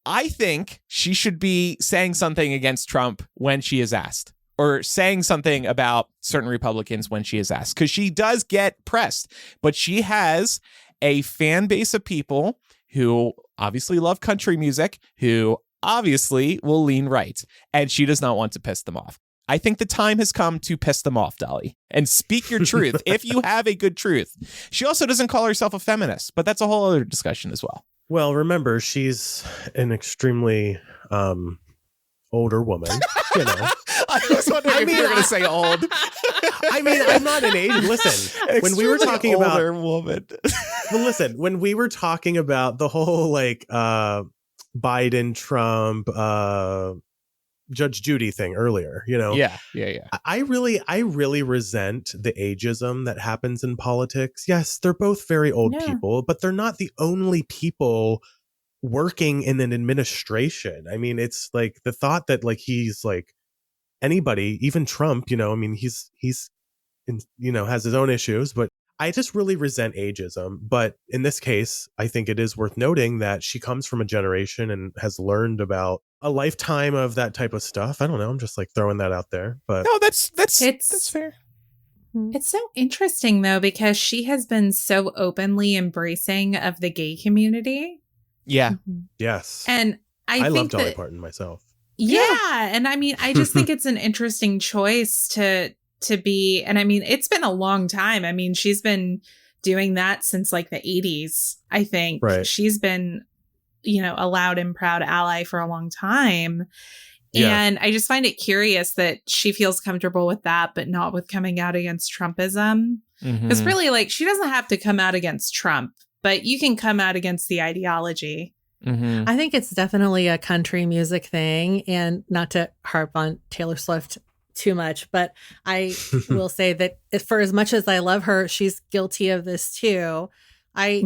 I think she should be saying something against Trump when she is asked, or saying something about certain Republicans when she is asked, because she does get pressed. But she has a fan base of people who obviously love country music, who obviously will lean right, and she does not want to piss them off. I think the time has come to piss them off, Dolly, and speak your truth if you have a good truth. She also doesn't call herself a feminist, but that's a whole other discussion as well. Well, remember, she's an extremely older woman, you know. I was wondering if you were going to say old. I mean, I'm not an age. Listen, when we were talking about older woman. Well, listen, when we were talking about the whole like Biden, Trump, Judge Judy thing earlier, you know. Yeah. I really resent the ageism that happens in politics. Yes, they're both very old people, but they're not the only people working in an administration. I mean, it's like the thought that like he's like anybody, even Trump, you know, I mean, he's you know, has his own issues, but I just really resent ageism. But in this case, I think it is worth noting that she comes from a generation and has learned about a lifetime of that type of stuff. I don't know. I'm just like throwing that out there. But no, that's fair. It's so interesting, though, because she has been so openly embracing of the gay community. Yeah. Yes. And I think love Dolly Parton myself. Yeah. And I mean, I just think it's an interesting choice to be. And I mean, it's been a long time. I mean, she's been doing that since like the 80s, I think. Right. She's been, you know, a loud and proud ally for a long time. Yeah. And I just find it curious that she feels comfortable with that, but not with coming out against Trumpism. Because really, like, she doesn't have to come out against Trump, but you can come out against the ideology. I think it's definitely a country music thing, and not to harp on Taylor Swift too much, but I will say that for as much as I love her, she's guilty of this too. I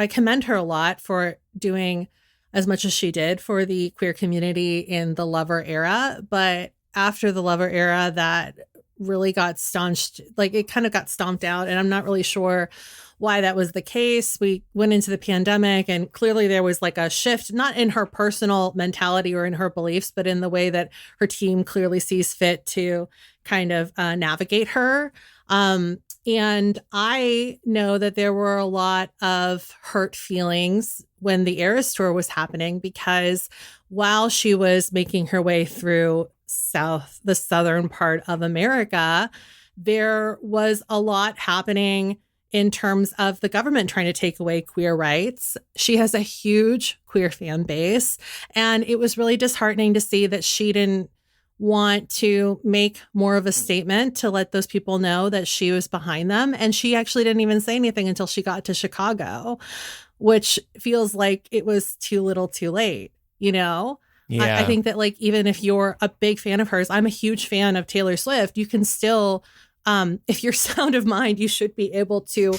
commend her a lot for doing as much as she did for the queer community in the Lover era. But after the Lover era, that really got staunched, like it kind of got stomped out. And I'm not really sure why that was the case. We went into the pandemic and clearly there was like a shift, not in her personal mentality or in her beliefs, but in the way that her team clearly sees fit to kind of navigate her. And I know that there were a lot of hurt feelings when the Eras Tour was happening, because while she was making her way through the southern part of America, there was a lot happening in terms of the government trying to take away queer rights. She has a huge queer fan base, and it was really disheartening to see that she didn't want to make more of a statement to let those people know that she was behind them. And she actually didn't even say anything until she got to Chicago, which feels like it was too little too late, you know? Yeah. I think that, like, even if you're a big fan of hers, I'm a huge fan of Taylor Swift, you can still, if you're sound of mind, you should be able to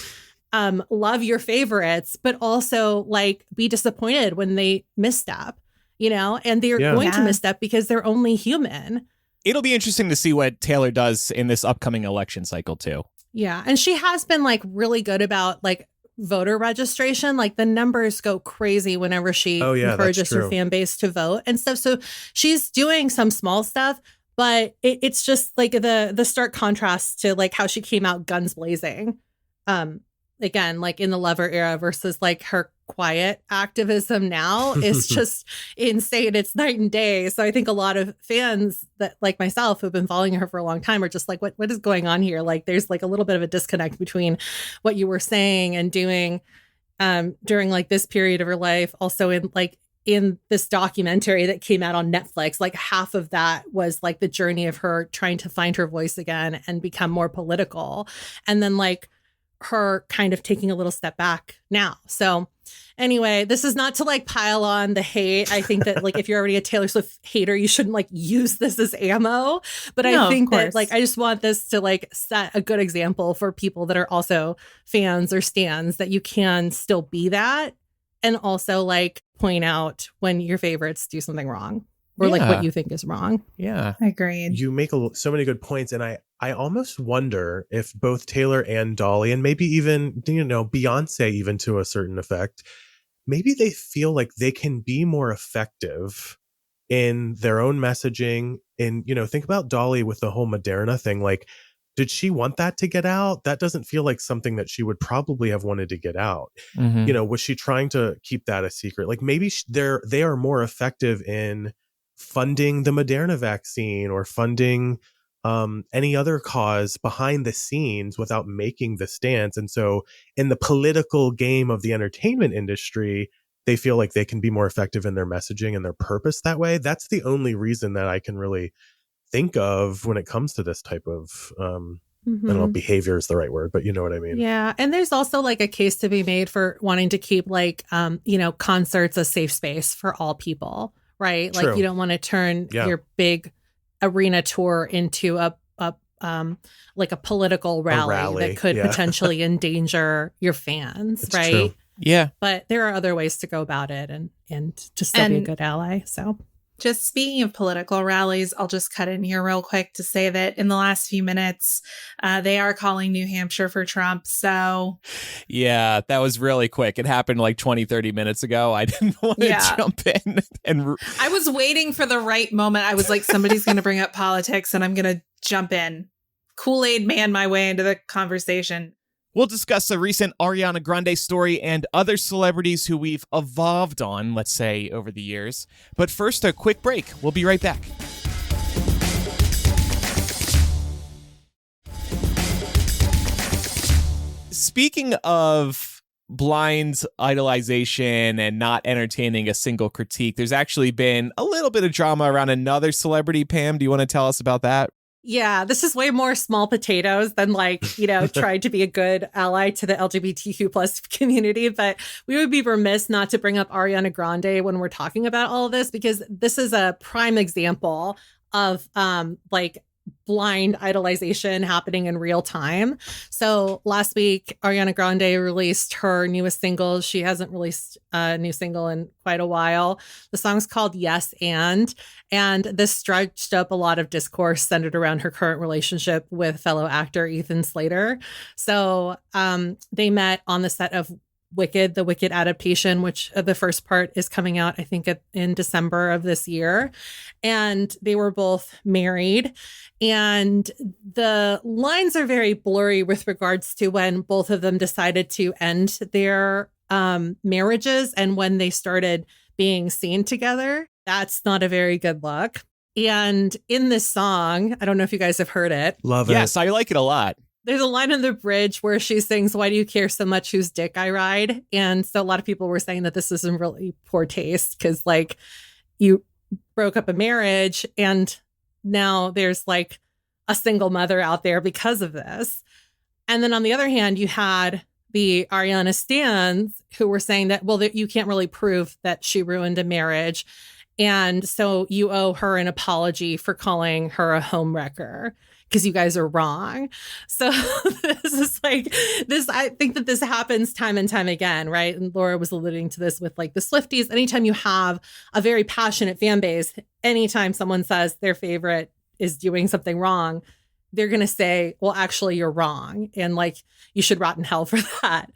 love your favorites, but also like be disappointed when they misstep, and they're going to misstep because they're only human. It'll be interesting to see what Taylor does in this upcoming election cycle too. Yeah. And she has been like really good about like voter registration. Like the numbers go crazy whenever she encourages her fan base to vote and stuff. So she's doing some small stuff, but it's just like the stark contrast to like how she came out guns blazing. Again, like in the Lover era versus like her quiet activism now is just insane. It's night and day. So I think a lot of fans that like myself who've been following her for a long time are just like, what is going on here? Like there's like a little bit of a disconnect between what you were saying and doing during like this period of her life. Also in this documentary that came out on Netflix, like half of that was like the journey of her trying to find her voice again and become more political. And then like her kind of taking a little step back now. So anyway, this is not to like pile on the hate. I think that like if you're already a Taylor Swift hater, you shouldn't like use this as ammo. But I think that like I just want this to like set a good example for people that are also fans or stans that you can still be that and also like point out when your favorites do something wrong or like what you think is wrong. Yeah. Agreed. You make so many good points. And I almost wonder if both Taylor and Dolly, and maybe even, Beyonce, even to a certain effect, maybe they feel like they can be more effective in their own messaging. And, think about Dolly with the whole Moderna thing. Like, did she want that to get out? That doesn't feel like something that she would probably have wanted to get out. Mm-hmm. Was she trying to keep that a secret? Like maybe they are more effective in funding the Moderna vaccine or funding any other cause behind the scenes without making the stance. And so in the political game of the entertainment industry, they feel like they can be more effective in their messaging and their purpose that way. That's the only reason that I can really think of when it comes to this type of I don't know if behavior is the right word, but you know what I mean? Yeah. And there's also like a case to be made for wanting to keep like, concerts a safe space for all people, right? True. Like you don't want to turn your big arena tour into a like a political rally that could potentially endanger your fans, It's right? true. Yeah. But there are other ways to go about it and to still be a good ally. So just speaking of political rallies, I'll just cut in here real quick to say that in the last few minutes, they are calling New Hampshire for Trump. So yeah, that was really quick. It happened like 20, 30 minutes ago. I didn't want to jump in. And I was waiting for the right moment. I was like, somebody's going to bring up politics and I'm going to jump in. Kool-Aid man my way into the conversation. We'll discuss a recent Ariana Grande story and other celebrities who we've evolved on, let's say, over the years. But first, a quick break. We'll be right back. Speaking of blind idolization and not entertaining a single critique, there's actually been a little bit of drama around another celebrity. Pam, do you want to tell us about that? yeah, this is way more small potatoes than like, trying to be a good ally to the LGBTQ plus community. But we would be remiss not to bring up Ariana Grande when we're talking about all of this, because this is a prime example of like blind idolization happening in real time. So last week, Ariana Grande released her newest single. She hasn't released a new single in quite a while. The song's called Yes and this stretched up a lot of discourse centered around her current relationship with fellow actor Ethan Slater. So they met on the set of Wicked, the Wicked adaptation, which the first part is coming out, I think, in December of this year. And they were both married. And the lines are very blurry with regards to when both of them decided to end their marriages and when they started being seen together. That's not a very good look. And in this song, I don't know if you guys have heard it. Love it. Yes, I like it a lot. There's a line in the bridge where she sings, "Why do you care so much whose dick I ride?" And so a lot of people were saying that this is in really poor taste because, like, you broke up a marriage and now there's like a single mother out there because of this. And then on the other hand, you had the Ariana stans who were saying that, well, that you can't really prove that she ruined a marriage. And so you owe her an apology for calling her a homewrecker. because you guys are wrong. So this is like this. I think that this happens time and time again, right? And Laura was alluding to this with like the Swifties. Anytime you have a very passionate fan base, anytime someone says their favorite is doing something wrong, they're going to say, well, actually, you're wrong. And like, you should rot in hell for that.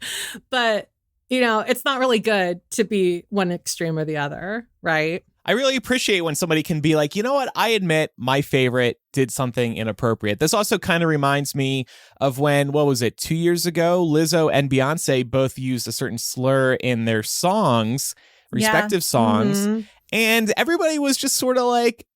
But, you know, it's not really good to be one extreme or the other, right? I really appreciate when somebody can be like, you know what? I admit my favorite did something inappropriate. This also kind of reminds me of when, what was it, 2 years ago, Lizzo and Beyonce both used a certain slur in their songs, respective songs. Mm-hmm. And everybody was just sort of like,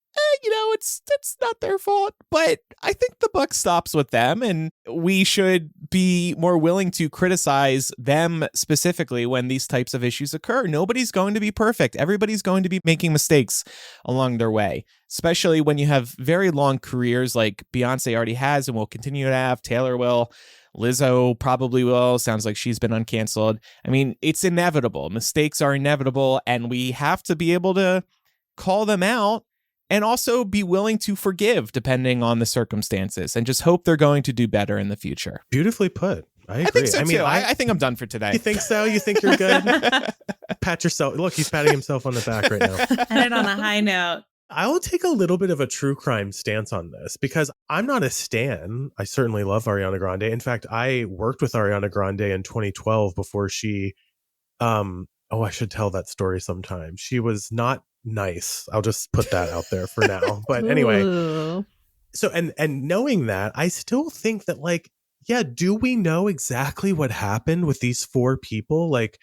you know, it's not their fault, but I think the buck stops with them, and we should be more willing to criticize them specifically when these types of issues occur. Nobody's going to be perfect. Everybody's going to be making mistakes along their way, especially when you have very long careers like Beyonce already has and will continue to have. Taylor will. Lizzo probably will. Sounds like she's been uncanceled. I mean, it's inevitable. Mistakes are inevitable, and we have to be able to call them out and also be willing to forgive depending on the circumstances, and just hope they're going to do better in the future. Beautifully put. I agree. I think so too. I think I'm done for today. You think so? You think you're good? Pat yourself. Look, he's patting himself on the back right now. And on a high note. I will take a little bit of a true crime stance on this because I'm not a stan. I certainly love Ariana Grande. In fact, I worked with Ariana Grande in 2012 before she, I should tell that story sometime. She was not nice. I'll just put that out there for now. But anyway, so and knowing that, I still think that, like, yeah, do we know exactly what happened with these four people? Like,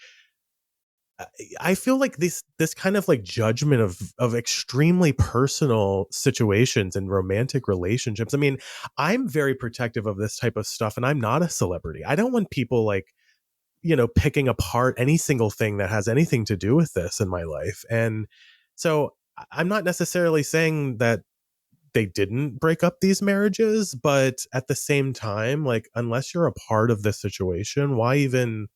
I feel like this kind of like judgment of extremely personal situations and romantic relationships. I mean, I'm very protective of this type of stuff, and I'm not a celebrity. I don't want people, like, you know, picking apart any single thing that has anything to do with this in my life. And so I'm not necessarily saying that they didn't break up these marriages, but at the same time, like, unless you're a part of this situation, why even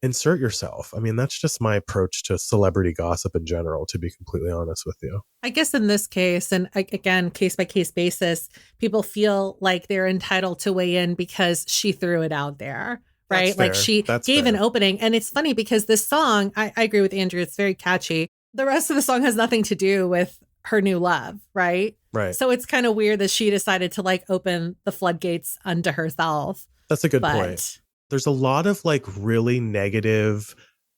insert yourself? I mean, that's just my approach to celebrity gossip in general, to be completely honest with you. I guess in this case, and again, case by case basis, people feel like they're entitled to weigh in because she threw it out there. Right. Like she gave an opening. And it's funny because this song, I agree with Andrew, it's very catchy. The rest of the song has nothing to do with her new love. Right. Right. So it's kind of weird that she decided to like open the floodgates unto herself. That's a good point. There's a lot of like really negative,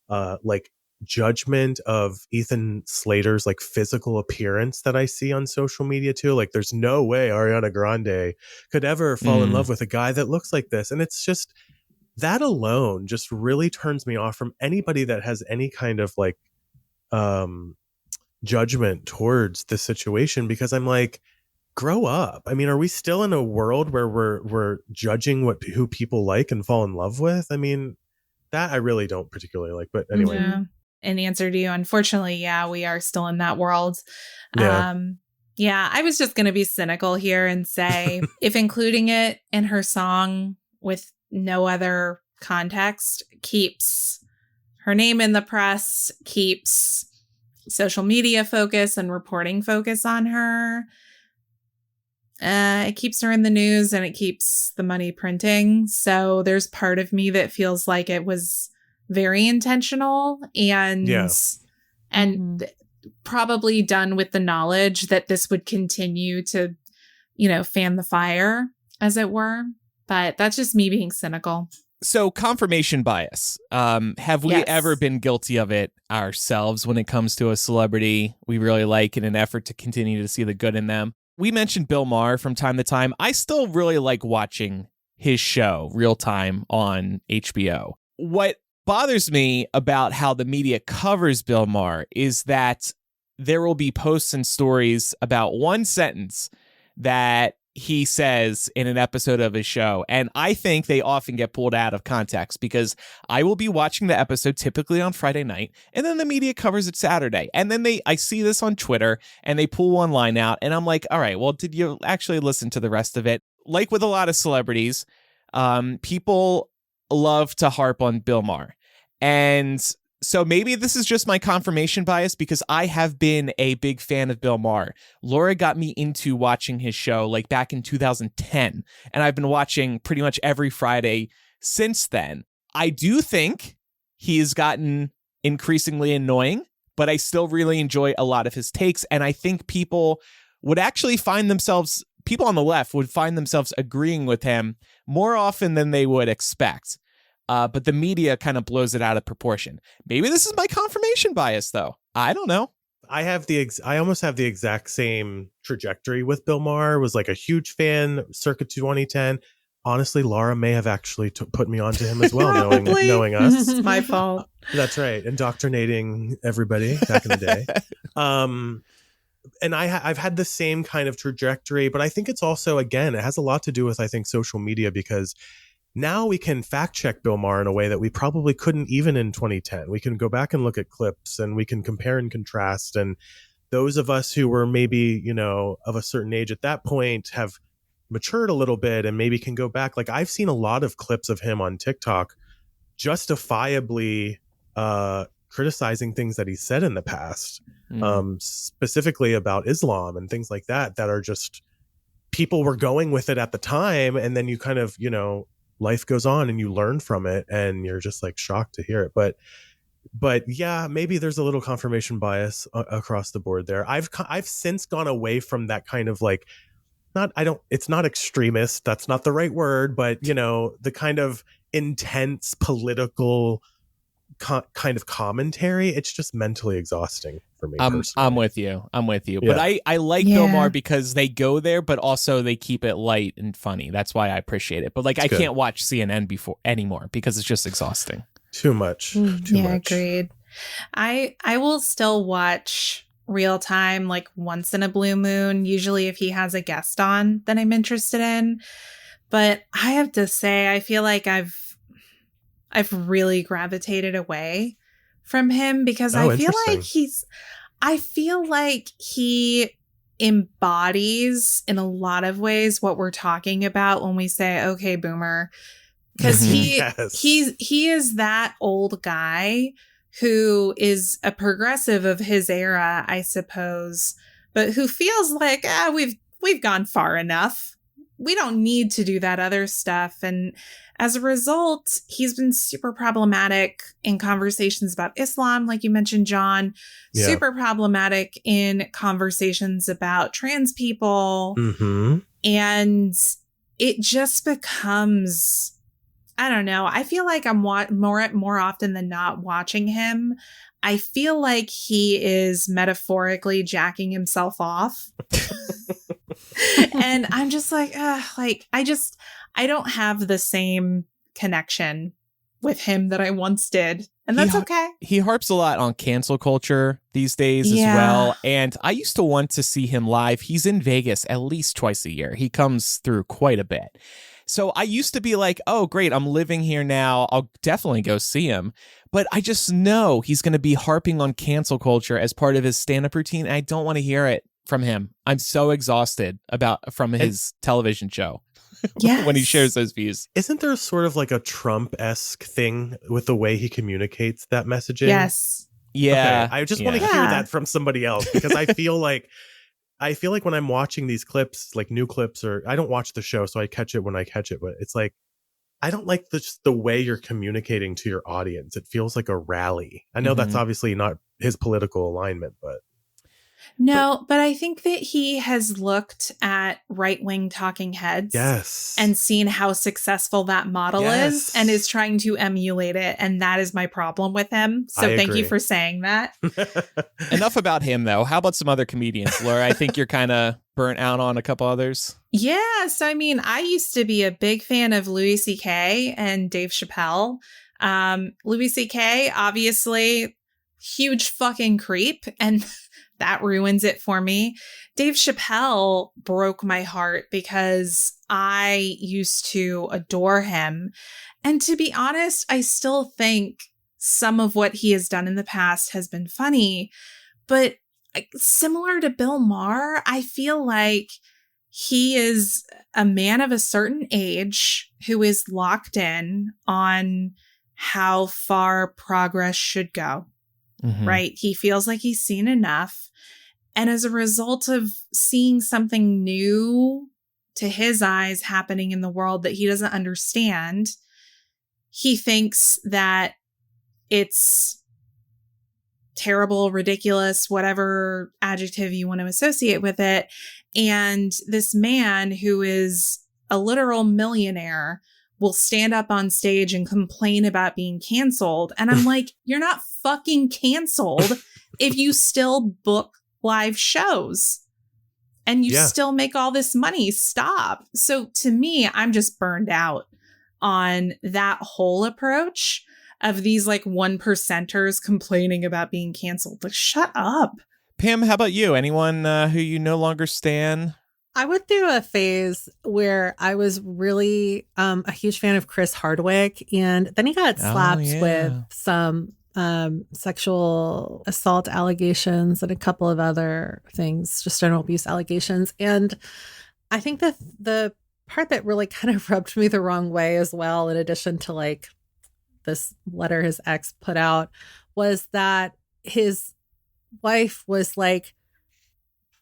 like judgment of Ethan Slater's like physical appearance that I see on social media too. Like, there's no way Ariana Grande could ever fall in love with a guy that looks like this. And it's just, that alone just really turns me off from anybody that has any kind of like judgment towards the situation, because I'm like, grow up. I mean, are we still in a world where we're judging who people like and fall in love with? I mean, that I really don't particularly like. But anyway. Yeah. In answer to you, unfortunately, yeah, we are still in that world. Yeah. I was just going to be cynical here and say, if including it in her song with no other context keeps her name in the press, keeps social media focus and reporting focus on her, it keeps her in the news and it keeps the money printing. So there's part of me that feels like it was very intentional and probably done with the knowledge that this would continue to, you know, fan the fire, as it were. But that's just me being cynical. So confirmation bias. Have we ever been guilty of it ourselves when it comes to a celebrity we really like in an effort to continue to see the good in them? We mentioned Bill Maher from time to time. I still really like watching his show, Real Time, on HBO. What bothers me about how the media covers Bill Maher is that there will be posts and stories about one sentence that he says in an episode of his show. And I think they often get pulled out of context, because I will be watching the episode typically on Friday night, and then the media covers it Saturday. And then I see this on Twitter and they pull one line out, and I'm like, all right, well, did you actually listen to the rest of it? Like with a lot of celebrities, people love to harp on Bill Maher. And So maybe this is just my confirmation bias because I have been a big fan of Bill Maher. Laura got me into watching his show like back in 2010, and I've been watching pretty much every Friday since then. I do think he has gotten increasingly annoying, but I still really enjoy a lot of his takes, and I think people would actually find themselves, people on the left would find themselves agreeing with him more often than they would expect. But the media kind of blows it out of proportion. Maybe this is my confirmation bias, though. I don't know. I almost have the exact same trajectory with Bill Maher. Was like a huge fan circa 2010. Honestly, Laura may have actually put me onto him as well, knowing us. It's my fault. That's right, indoctrinating everybody back in the day. And I've had the same kind of trajectory, but I think it's also, again, it has a lot to do with, I think, social media, because now we can fact check Bill Maher in a way that we probably couldn't even in 2010. We can go back and look at clips and we can compare and contrast. And those of us who were maybe, of a certain age at that point have matured a little bit and maybe can go back. Like, I've seen a lot of clips of him on TikTok justifiably criticizing things that he said in the past, specifically about Islam and things like that are just, people were going with it at the time. And then you kind of, life goes on and you learn from it and you're just like shocked to hear it. But yeah, maybe there's a little confirmation bias across the board there. I've since gone away from that kind of like, it's not extremist. That's not the right word, but the kind of intense political kind of commentary. It's just mentally exhausting for me. I'm with you. Yeah. But I like Yeah. Bill Maher because they go there, but also they keep it light and funny. That's why I appreciate it. But like, I can't watch CNN anymore because it's just exhausting. Too much. Too much. Agreed. I will still watch real time like once in a blue moon, usually if he has a guest on that I'm interested in. But I have to say, I feel like I've really gravitated away from him because I feel like he embodies in a lot of ways what we're talking about when we say, okay, boomer, because he is that old guy who is a progressive of his era, I suppose, but who feels like, we've gone far enough. We don't need to do that other stuff. And as a result, he's been super problematic in conversations about Islam, like you mentioned, John. Yeah. Super problematic in conversations about trans people. Mm-hmm. And it just becomes, I don't know. I feel like I'm more often than not watching him. I feel like he is metaphorically jacking himself off. And I'm just like, I don't have the same connection with him that I once did. And that's okay. He harps a lot on cancel culture these days as well. And I used to want to see him live. He's in Vegas at least twice a year. He comes through quite a bit. So I used to be like, oh, great, I'm living here now. I'll definitely go see him. But I just know he's going to be harping on cancel culture as part of his stand-up routine. And I don't want to hear it from him. I'm so exhausted from his television show. Yes. When he shares those views. Isn't there sort of like a Trump-esque thing with the way he communicates that messaging? Yes. Yeah. Okay. I just want to hear that from somebody else, because I feel like when I'm watching these clips, like new clips, or I don't watch the show, so I catch it when I catch it, but it's like, I don't like the way you're communicating to your audience. It feels like a rally. I know that's obviously not his political alignment, but but I think that he has looked at right-wing talking heads and seen how successful that model is and is trying to emulate it. And that is my problem with him. So thank you for saying that. Enough about him, though. How about some other comedians, Laura? I think you're kind of burnt out on a couple others. Yes. I mean, I used to be a big fan of Louis C.K. and Dave Chappelle. Louis C.K., obviously, huge fucking creep. And that ruins it for me. Dave Chappelle broke my heart because I used to adore him. And to be honest, I still think some of what he has done in the past has been funny. But similar to Bill Maher, I feel like he is a man of a certain age who is locked in on how far progress should go, right? He feels like he's seen enough. And as a result of seeing something new to his eyes happening in the world that he doesn't understand, he thinks that it's terrible, ridiculous, whatever adjective you want to associate with it. And this man who is a literal millionaire will stand up on stage and complain about being canceled. And I'm like, you're not fucking canceled if you still book live shows and you still make all this money. Stop. So to me, I'm just burned out on that whole approach of these like 1%ers complaining about being canceled. Like, shut up. Pam, how about you? Anyone who you no longer stan? I went through a phase where I was really a huge fan of Chris Hardwick, and then he got slapped with some sexual assault allegations and a couple of other things, just general abuse allegations. And I think that the part that really kind of rubbed me the wrong way as well, in addition to like this letter his ex put out, was that his wife was like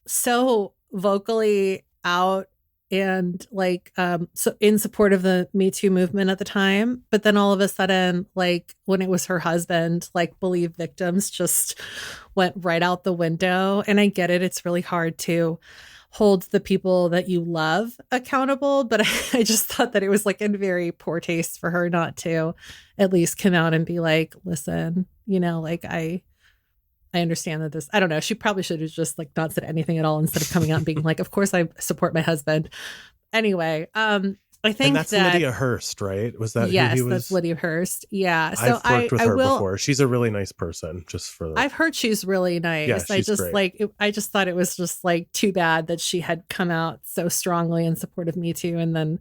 so vocally out and like so in support of the Me Too movement at the time, but then all of a sudden, like when it was her husband, like believe victims just went right out the window. And I get it, it's really hard to hold the people that you love accountable, but I just thought that it was like in very poor taste for her not to at least come out and be like, listen, you know, like I understand that this, I don't know, she probably should have just like not said anything at all instead of coming out and being like, of course I support my husband. Anyway, I think and that's Lydia Hurst, right? Was that yes, who he was? that's Lydia Hurst. Yeah. So I've worked with her before. She's a really nice person, just for the... I've heard she's really nice. Yeah, she's I just great. like I just thought it was just like too bad that she had come out so strongly in support of Me Too, and then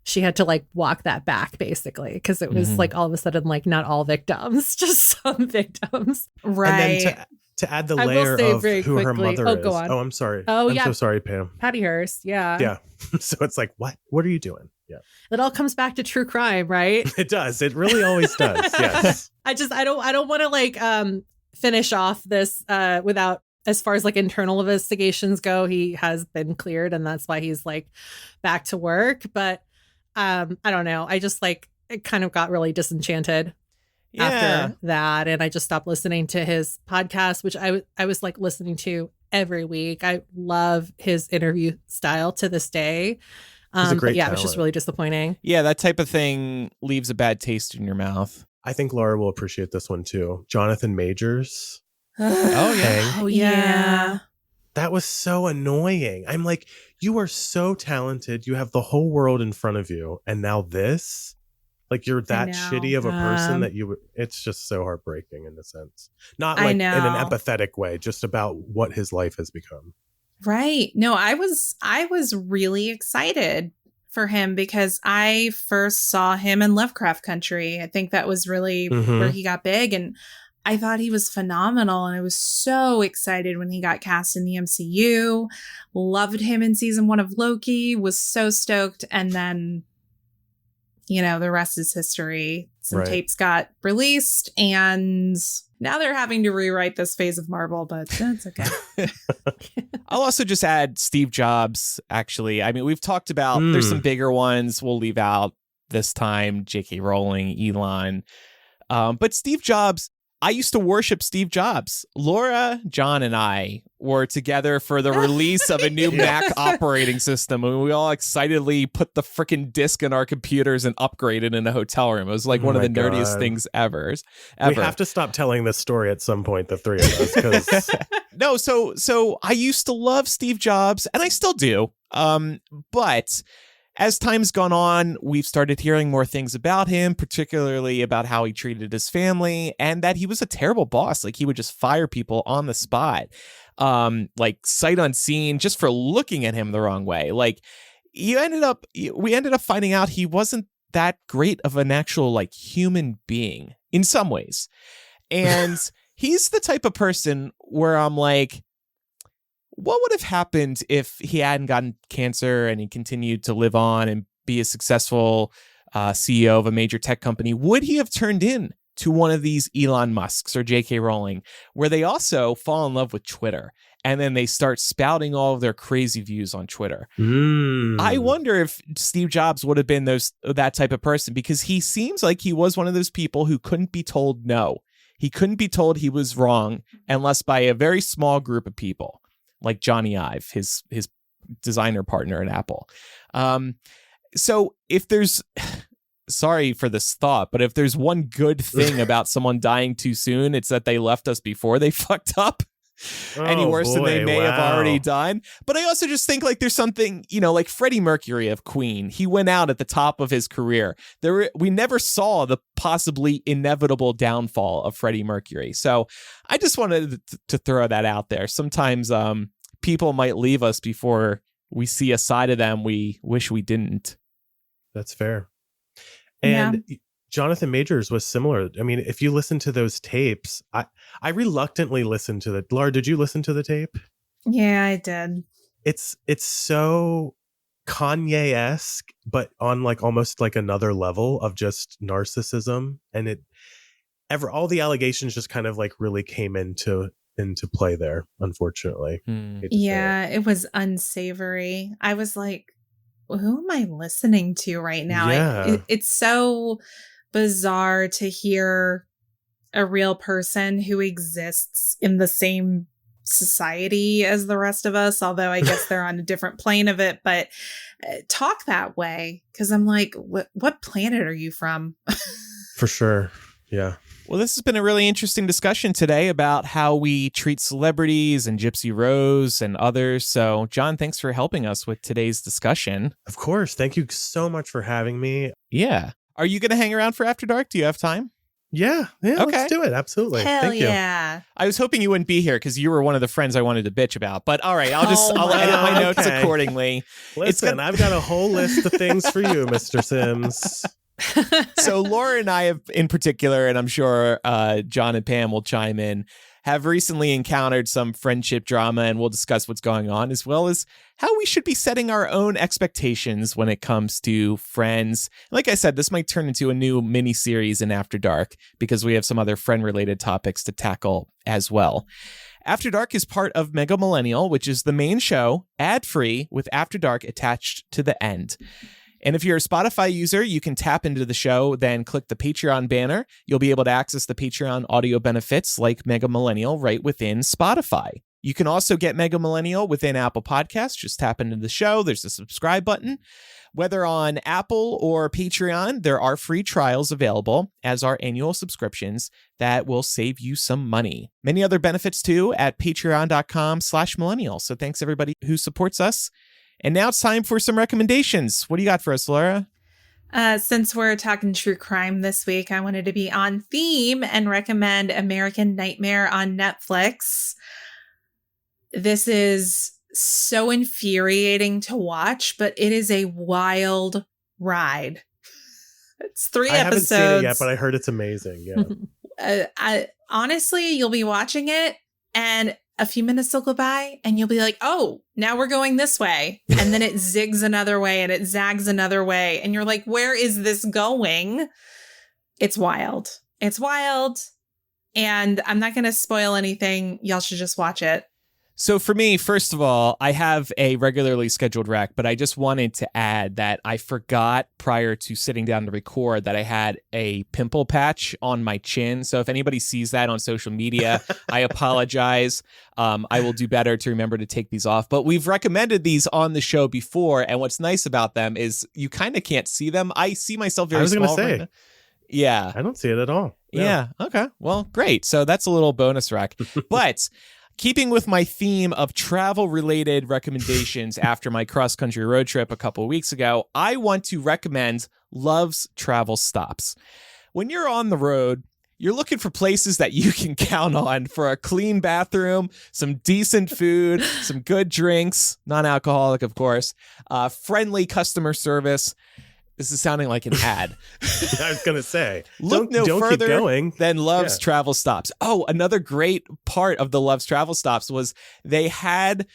she had to like walk that back basically, because it was like all of a sudden like not all victims, just some victims. Right. And then to add the layer of who her mother is. Go on. Oh, I'm sorry. Oh, I'm yeah. so sorry, Pam. Patty Hearst. Yeah. Yeah. So it's like, what are you doing? Yeah. It all comes back to true crime, right? It does. It really always does. Yes. I don't want to like finish off this without, as far as like internal investigations go, he has been cleared and that's why he's like back to work. But I don't know. I just like it kind of got really disenchanted after that. And I just stopped listening to his podcast, which I was like listening to every week. I love his interview style to this day. He's a great but yeah, talent. it was just really disappointing. Yeah, that type of thing leaves a bad taste in your mouth. I think Laura will appreciate this one too. Jonathan Majors. Oh yeah. That was so annoying. I'm like, you are so talented. You have the whole world in front of you. And now this, like you're that shitty of a person that it's just so heartbreaking in a sense. Not like in an empathetic way, just about what his life has become. Right. No, I was really excited for him because I first saw him in Lovecraft Country. I think that was really where he got big, and I thought he was phenomenal, and I was so excited when he got cast in the MCU. Loved him in season 1 of Loki, was so stoked, and then, you know, the rest is history. Some tapes got released, and now they're having to rewrite this phase of Marvel, but that's okay. I'll also just add Steve Jobs, actually. I mean, we've talked about, there's some bigger ones we'll leave out this time, J.K. Rowling, Elon. But Steve Jobs, I used to worship Steve Jobs. Laura, John, and I were together for the release of a new Mac operating system, and we all excitedly put the freaking disk in our computers and upgraded in a hotel room. It was like one of the nerdiest things ever. We have to stop telling this story at some point, the three of us. Cause... No, so I used to love Steve Jobs, and I still do. But as time's gone on, we've started hearing more things about him, particularly about how he treated his family and that he was a terrible boss. Like he would just fire people on the spot, like sight unseen, just for looking at him the wrong way. Like we ended up finding out he wasn't that great of an actual like human being in some ways. And he's the type of person where I'm like, what would have happened if he hadn't gotten cancer and he continued to live on and be a successful CEO of a major tech company, would he have turned in to one of these Elon Musks or J.K. Rowling, where they also fall in love with Twitter and then they start spouting all of their crazy views on Twitter? I wonder if Steve Jobs would have been that type of person, because he seems like he was one of those people who couldn't be told no. He couldn't be told he was wrong unless by a very small group of people, like Johnny Ive, his designer partner at Apple. So if there's, sorry for this thought, but if there's one good thing about someone dying too soon, it's that they left us before they fucked up. Any worse than they may have already done. But I also just think like there's something, like Freddie Mercury of Queen. He went out at the top of his career. We never saw the possibly inevitable downfall of Freddie Mercury. So I just wanted to throw that out there. Sometimes people might leave us before we see a side of them we wish we didn't. That's fair. And Jonathan Majors was similar. I mean, if you listen to those tapes, I reluctantly listened to the. Laura, did you listen to the tape? Yeah, I did. It's so Kanye-esque, but on like almost like another level of just narcissism, and all the allegations just kind of like really came into play there, unfortunately. Yeah, it was unsavory. I was like, who am I listening to right now? Yeah. It's so bizarre to hear a real person who exists in the same society as the rest of us, although I guess they're on a different plane of it, but talk that way, because I'm like, what planet are you from? For sure. Yeah. Well, this has been a really interesting discussion today about how we treat celebrities and Gypsy Rose and others. So, John, thanks for helping us with today's discussion. Of course. Thank you so much for having me. Yeah. Are you going to hang around for After Dark? Do you have time? Yeah. Okay. Let's do it. Absolutely. Hell Thank you. Yeah. I was hoping you wouldn't be here because you were one of the friends I wanted to bitch about. But all right, I'll edit my notes accordingly. Listen, I've got a whole list of things for you, Mr. Sims. So Laura and I have, in particular, and I'm sure John and Pam will chime in, have recently encountered some friendship drama, and we'll discuss what's going on, as well as how we should be setting our own expectations when it comes to friends. Like I said, this might turn into a new mini-series in After Dark, because we have some other friend-related topics to tackle as well. After Dark is part of Mega Millennial, which is the main show, ad-free, with After Dark attached to the end. And if you're a Spotify user, you can tap into the show, then click the Patreon banner. You'll be able to access the Patreon audio benefits like Mega Millennial right within Spotify. You can also get Mega Millennial within Apple Podcasts. Just tap into the show. There's a subscribe button. Whether on Apple or Patreon, there are free trials available, as are annual subscriptions that will save you some money. Many other benefits too at patreon.com/millennial. So thanks everybody who supports us. And now it's time for some recommendations. What do you got for us, Laura? Since we're talking true crime this week, I wanted to be on theme and recommend American Nightmare on Netflix. This is so infuriating to watch, but it is a wild ride. It's 3 episodes. I haven't seen it yet, but I heard it's amazing. Yeah. Honestly, you'll be watching it and a few minutes will go by and you'll be like, oh, now we're going this way. And then it zigs another way and it zags another way. And you're like, where is this going? It's wild. It's wild. And I'm not going to spoil anything. Y'all should just watch it. So for me, first of all, I have a regularly scheduled rec, but I just wanted to add that I forgot prior to sitting down to record that I had a pimple patch on my chin. So if anybody sees that on social media, I apologize. I will do better to remember to take these off. But we've recommended these on the show before, and what's nice about them is you kind of can't see them. I see myself very small. I was going to say. Yeah. I don't see it at all. No. Yeah. Okay. Well, great. So that's a little bonus rec. But keeping with my theme of travel-related recommendations after my cross-country road trip a couple of weeks ago, I want to recommend Love's Travel Stops. When you're on the road, you're looking for places that you can count on for a clean bathroom, some decent food, some good drinks, non-alcoholic, of course, friendly customer service. This is sounding like an ad. I was going to say, look no further than Love's Travel Stops. Oh, another great part of the Love's Travel Stops was they had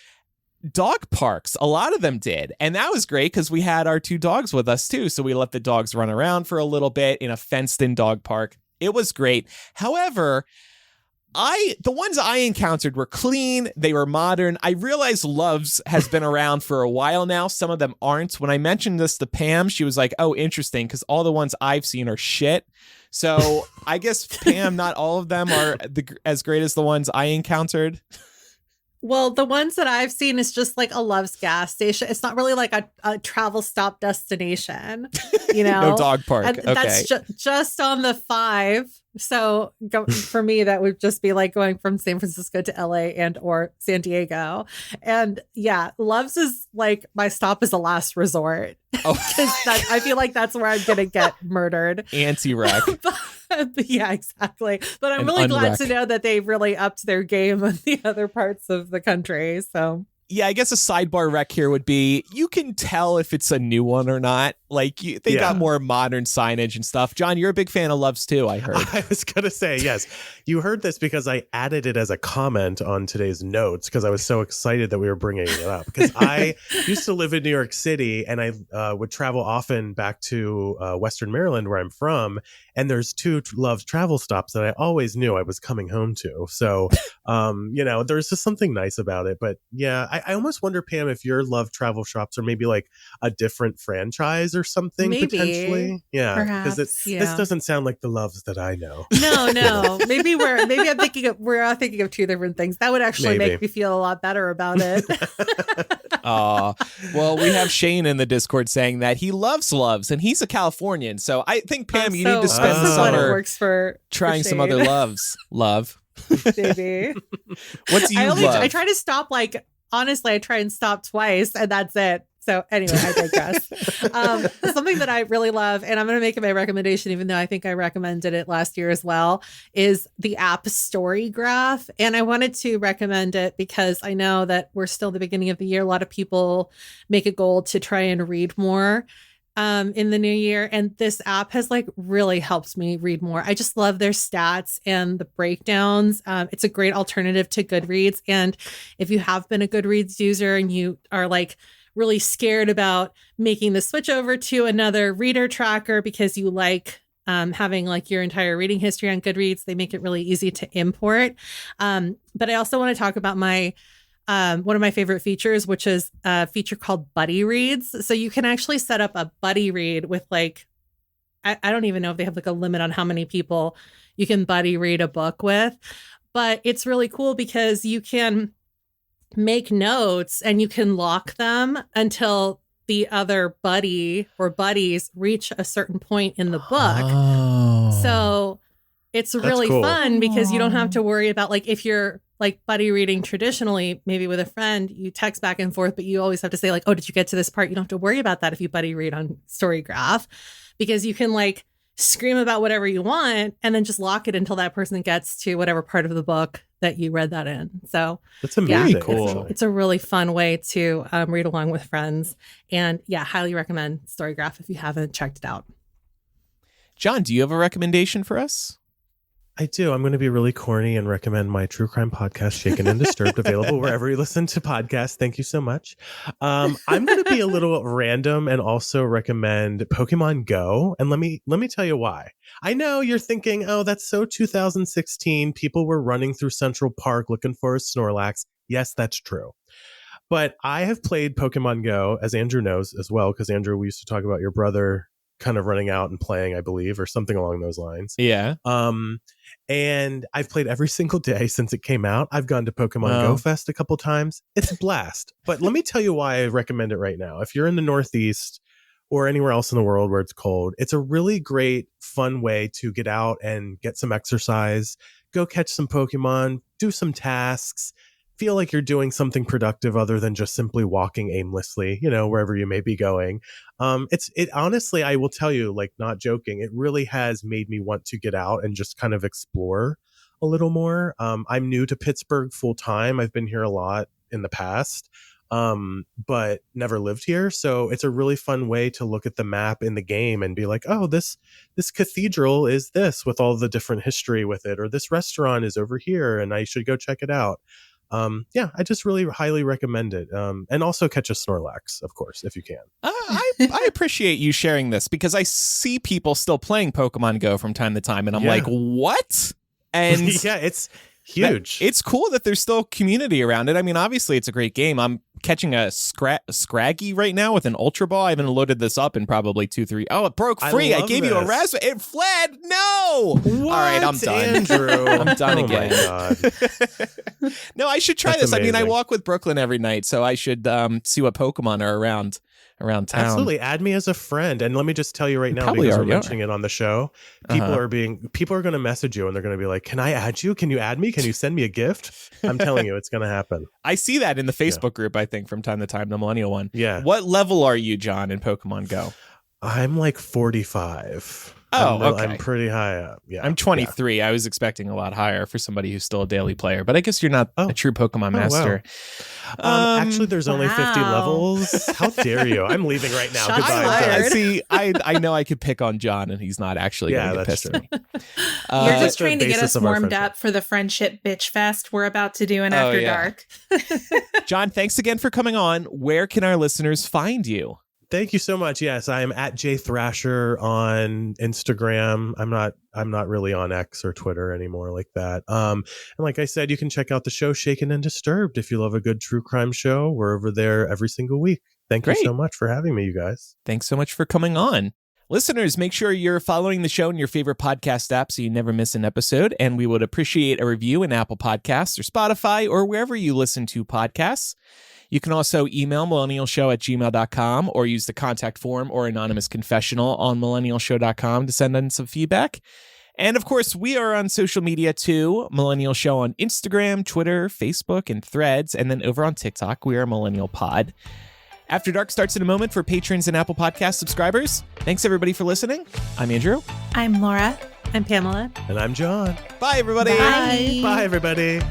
dog parks. A lot of them did. And that was great because we had our 2 dogs with us too. So we let the dogs run around for a little bit in a fenced-in dog park. It was great. However, the ones I encountered were clean. They were modern. I realized Love's has been around for a while now. Some of them aren't. When I mentioned this to Pam, she was like, oh, interesting, because all the ones I've seen are shit. So I guess, Pam, not all of them are as great as the ones I encountered. Well, the ones that I've seen is just like a Love's gas station. It's not really like a travel stop destination, you know? No dog park. And okay. that's just on the 5. So for me, that would just be like going from San Francisco to LA and or San Diego. And yeah, Love's is like my stop is a last resort. Oh. I feel like that's where I'm going to get murdered. Anti-wreck. Yeah, exactly. But I'm really glad to know that they've really upped their game on the other parts of the country. So yeah, I guess a sidebar rec here would be you can tell if it's a new one or not. Like they got more modern signage and stuff. John, you're a big fan of Love's too, I heard. I was going to say, yes. You heard this because I added it as a comment on today's notes because I was so excited that we were bringing it up. Because I used to live in New York City and I would travel often back to Western Maryland, where I'm from. And there's 2 Love's travel stops that I always knew I was coming home to. So, there's just something nice about it. But yeah, I almost wonder, Pam, if your Love travel shops are maybe like a different franchise or something, maybe, potentially. Yeah, because this doesn't sound like the Loves that I know. No. Maybe we're thinking of 2 different things. That would actually make me feel a lot better about it. Well, we have Shane in the Discord saying that he loves Loves and he's a Californian. So I think, Pam, you need to spend the summer works for trying some other Loves. Love. Maybe. What do you love? I try to stop, like, honestly, I try and stop twice and that's it. So anyway, I digress. Something that I really love, and I'm going to make it my recommendation, even though I think I recommended it last year as well, is the app StoryGraph. And I wanted to recommend it because I know that we're still at the beginning of the year. A lot of people make a goal to try and read more in the new year. And this app has like really helped me read more. I just love their stats and the breakdowns. It's a great alternative to Goodreads. And if you have been a Goodreads user and you are like really scared about making the switch over to another reader tracker because you like having like your entire reading history on Goodreads, they make it really easy to import. But I also want to talk about my one of my favorite features, which is a feature called Buddy Reads. So you can actually set up a buddy read with like, I don't even know if they have like a limit on how many people you can buddy read a book with, but it's really cool because you can make notes and you can lock them until the other buddy or buddies reach a certain point in the book. Oh. So it's really fun because you don't have to worry about like if you're like buddy reading traditionally, maybe with a friend, you text back and forth, but you always have to say like, oh, did you get to this part? You don't have to worry about that if you buddy read on StoryGraph because you can like scream about whatever you want and then just lock it until that person gets to whatever part of the book that you read that in. So that's amazing. Yeah, cool. It's a really fun way to read along with friends. And yeah, highly recommend StoryGraph if you haven't checked it out. John, do you have a recommendation for us? I do. I'm going to be really corny and recommend my true crime podcast, Shaken and Disturbed, available wherever you listen to podcasts. Thank you so much. I'm going to be a little random and also recommend Pokémon Go. And let me tell you why. I know you're thinking, oh, that's so 2016. People were running through Central Park looking for a Snorlax. Yes, that's true. But I have played Pokémon Go, as Andrew knows as well, because Andrew, we used to talk about your brother kind of running out and playing, I believe, or something along those lines. Yeah. And I've played every single day since it came out. I've gone to Pokemon Go Fest a couple times. It's a blast. But let me tell you why I recommend it right now. If you're in the Northeast or anywhere else in the world where it's cold, it's a really great, fun way to get out and get some exercise, go catch some Pokemon, do some tasks, feel like you're doing something productive other than just simply walking aimlessly, wherever you may be going. It honestly, I will tell you, like, not joking, it really has made me want to get out and just kind of explore a little more. I'm new to Pittsburgh full time. I've been here a lot in the past, but never lived here. So it's a really fun way to look at the map in the game and be like, oh, this cathedral is this with all the different history with it, or this restaurant is over here and I should go check it out. Yeah, I just really highly recommend it. And also catch a Snorlax, of course, if you can. I appreciate you sharing this because I see people still playing Pokemon Go from time to time, and I'm like, what? And yeah, it's huge. It's cool that there's still community around it. I mean, obviously, it's a great game. I'm catching a Scraggy right now with an Ultra Ball. I haven't loaded this up in probably 2-3. Oh, it broke free. I gave you a raspberry. It fled. No. What? All right, I'm done. Andrew. I'm done again. My God. No, I should try this. Amazing. I mean, I walk with Brooklyn every night, so I should see what Pokemon are around town. Absolutely. Add me as a friend. And let me just tell you right now, Probably because are, we're mentioning it on the show, people are going to message you and they're going to be like, can I add you? Can you add me? Can you send me a gift? I'm telling you, it's going to happen. I see that in the Facebook group, I think, from time to time, the Millennial one. Yeah. What level are you, John, in Pokemon Go? I'm like 45. Okay. I'm pretty high up. Yeah. I'm 23. Yeah. I was expecting a lot higher for somebody who's still a daily player, but I guess you're not a true Pokemon master. Wow. Actually, there's only 50 levels. How dare you? I'm leaving right now. Goodbye. See, I know I could pick on John, and he's not actually going to get pissed at me. You're just trying to get us warmed up for the Friendship Bitch Fest we're about to do in After Dark. John, thanks again for coming on. Where can our listeners find you? Thank you so much. Yes, I am at J Thrasher on Instagram. I'm not really on X or Twitter anymore like that. And like I said, you can check out the show Shaken and Disturbed if you love a good true crime show. We're over there every single week. Thank you so much for having me, you guys. Thanks so much for coming on. Listeners, make sure you're following the show in your favorite podcast app so you never miss an episode. And we would appreciate a review in Apple Podcasts or Spotify or wherever you listen to podcasts. You can also email millennialshow@gmail.com or use the contact form or anonymous confessional on millennialshow.com to send in some feedback. And of course, we are on social media too. Millennial Show on Instagram, Twitter, Facebook, and Threads. And then over on TikTok, we are Millennial Pod. After Dark starts in a moment for patrons and Apple Podcast subscribers. Thanks everybody for listening. I'm Andrew. I'm Laura. I'm Pamela. And I'm John. Bye, everybody. Bye. Bye, everybody.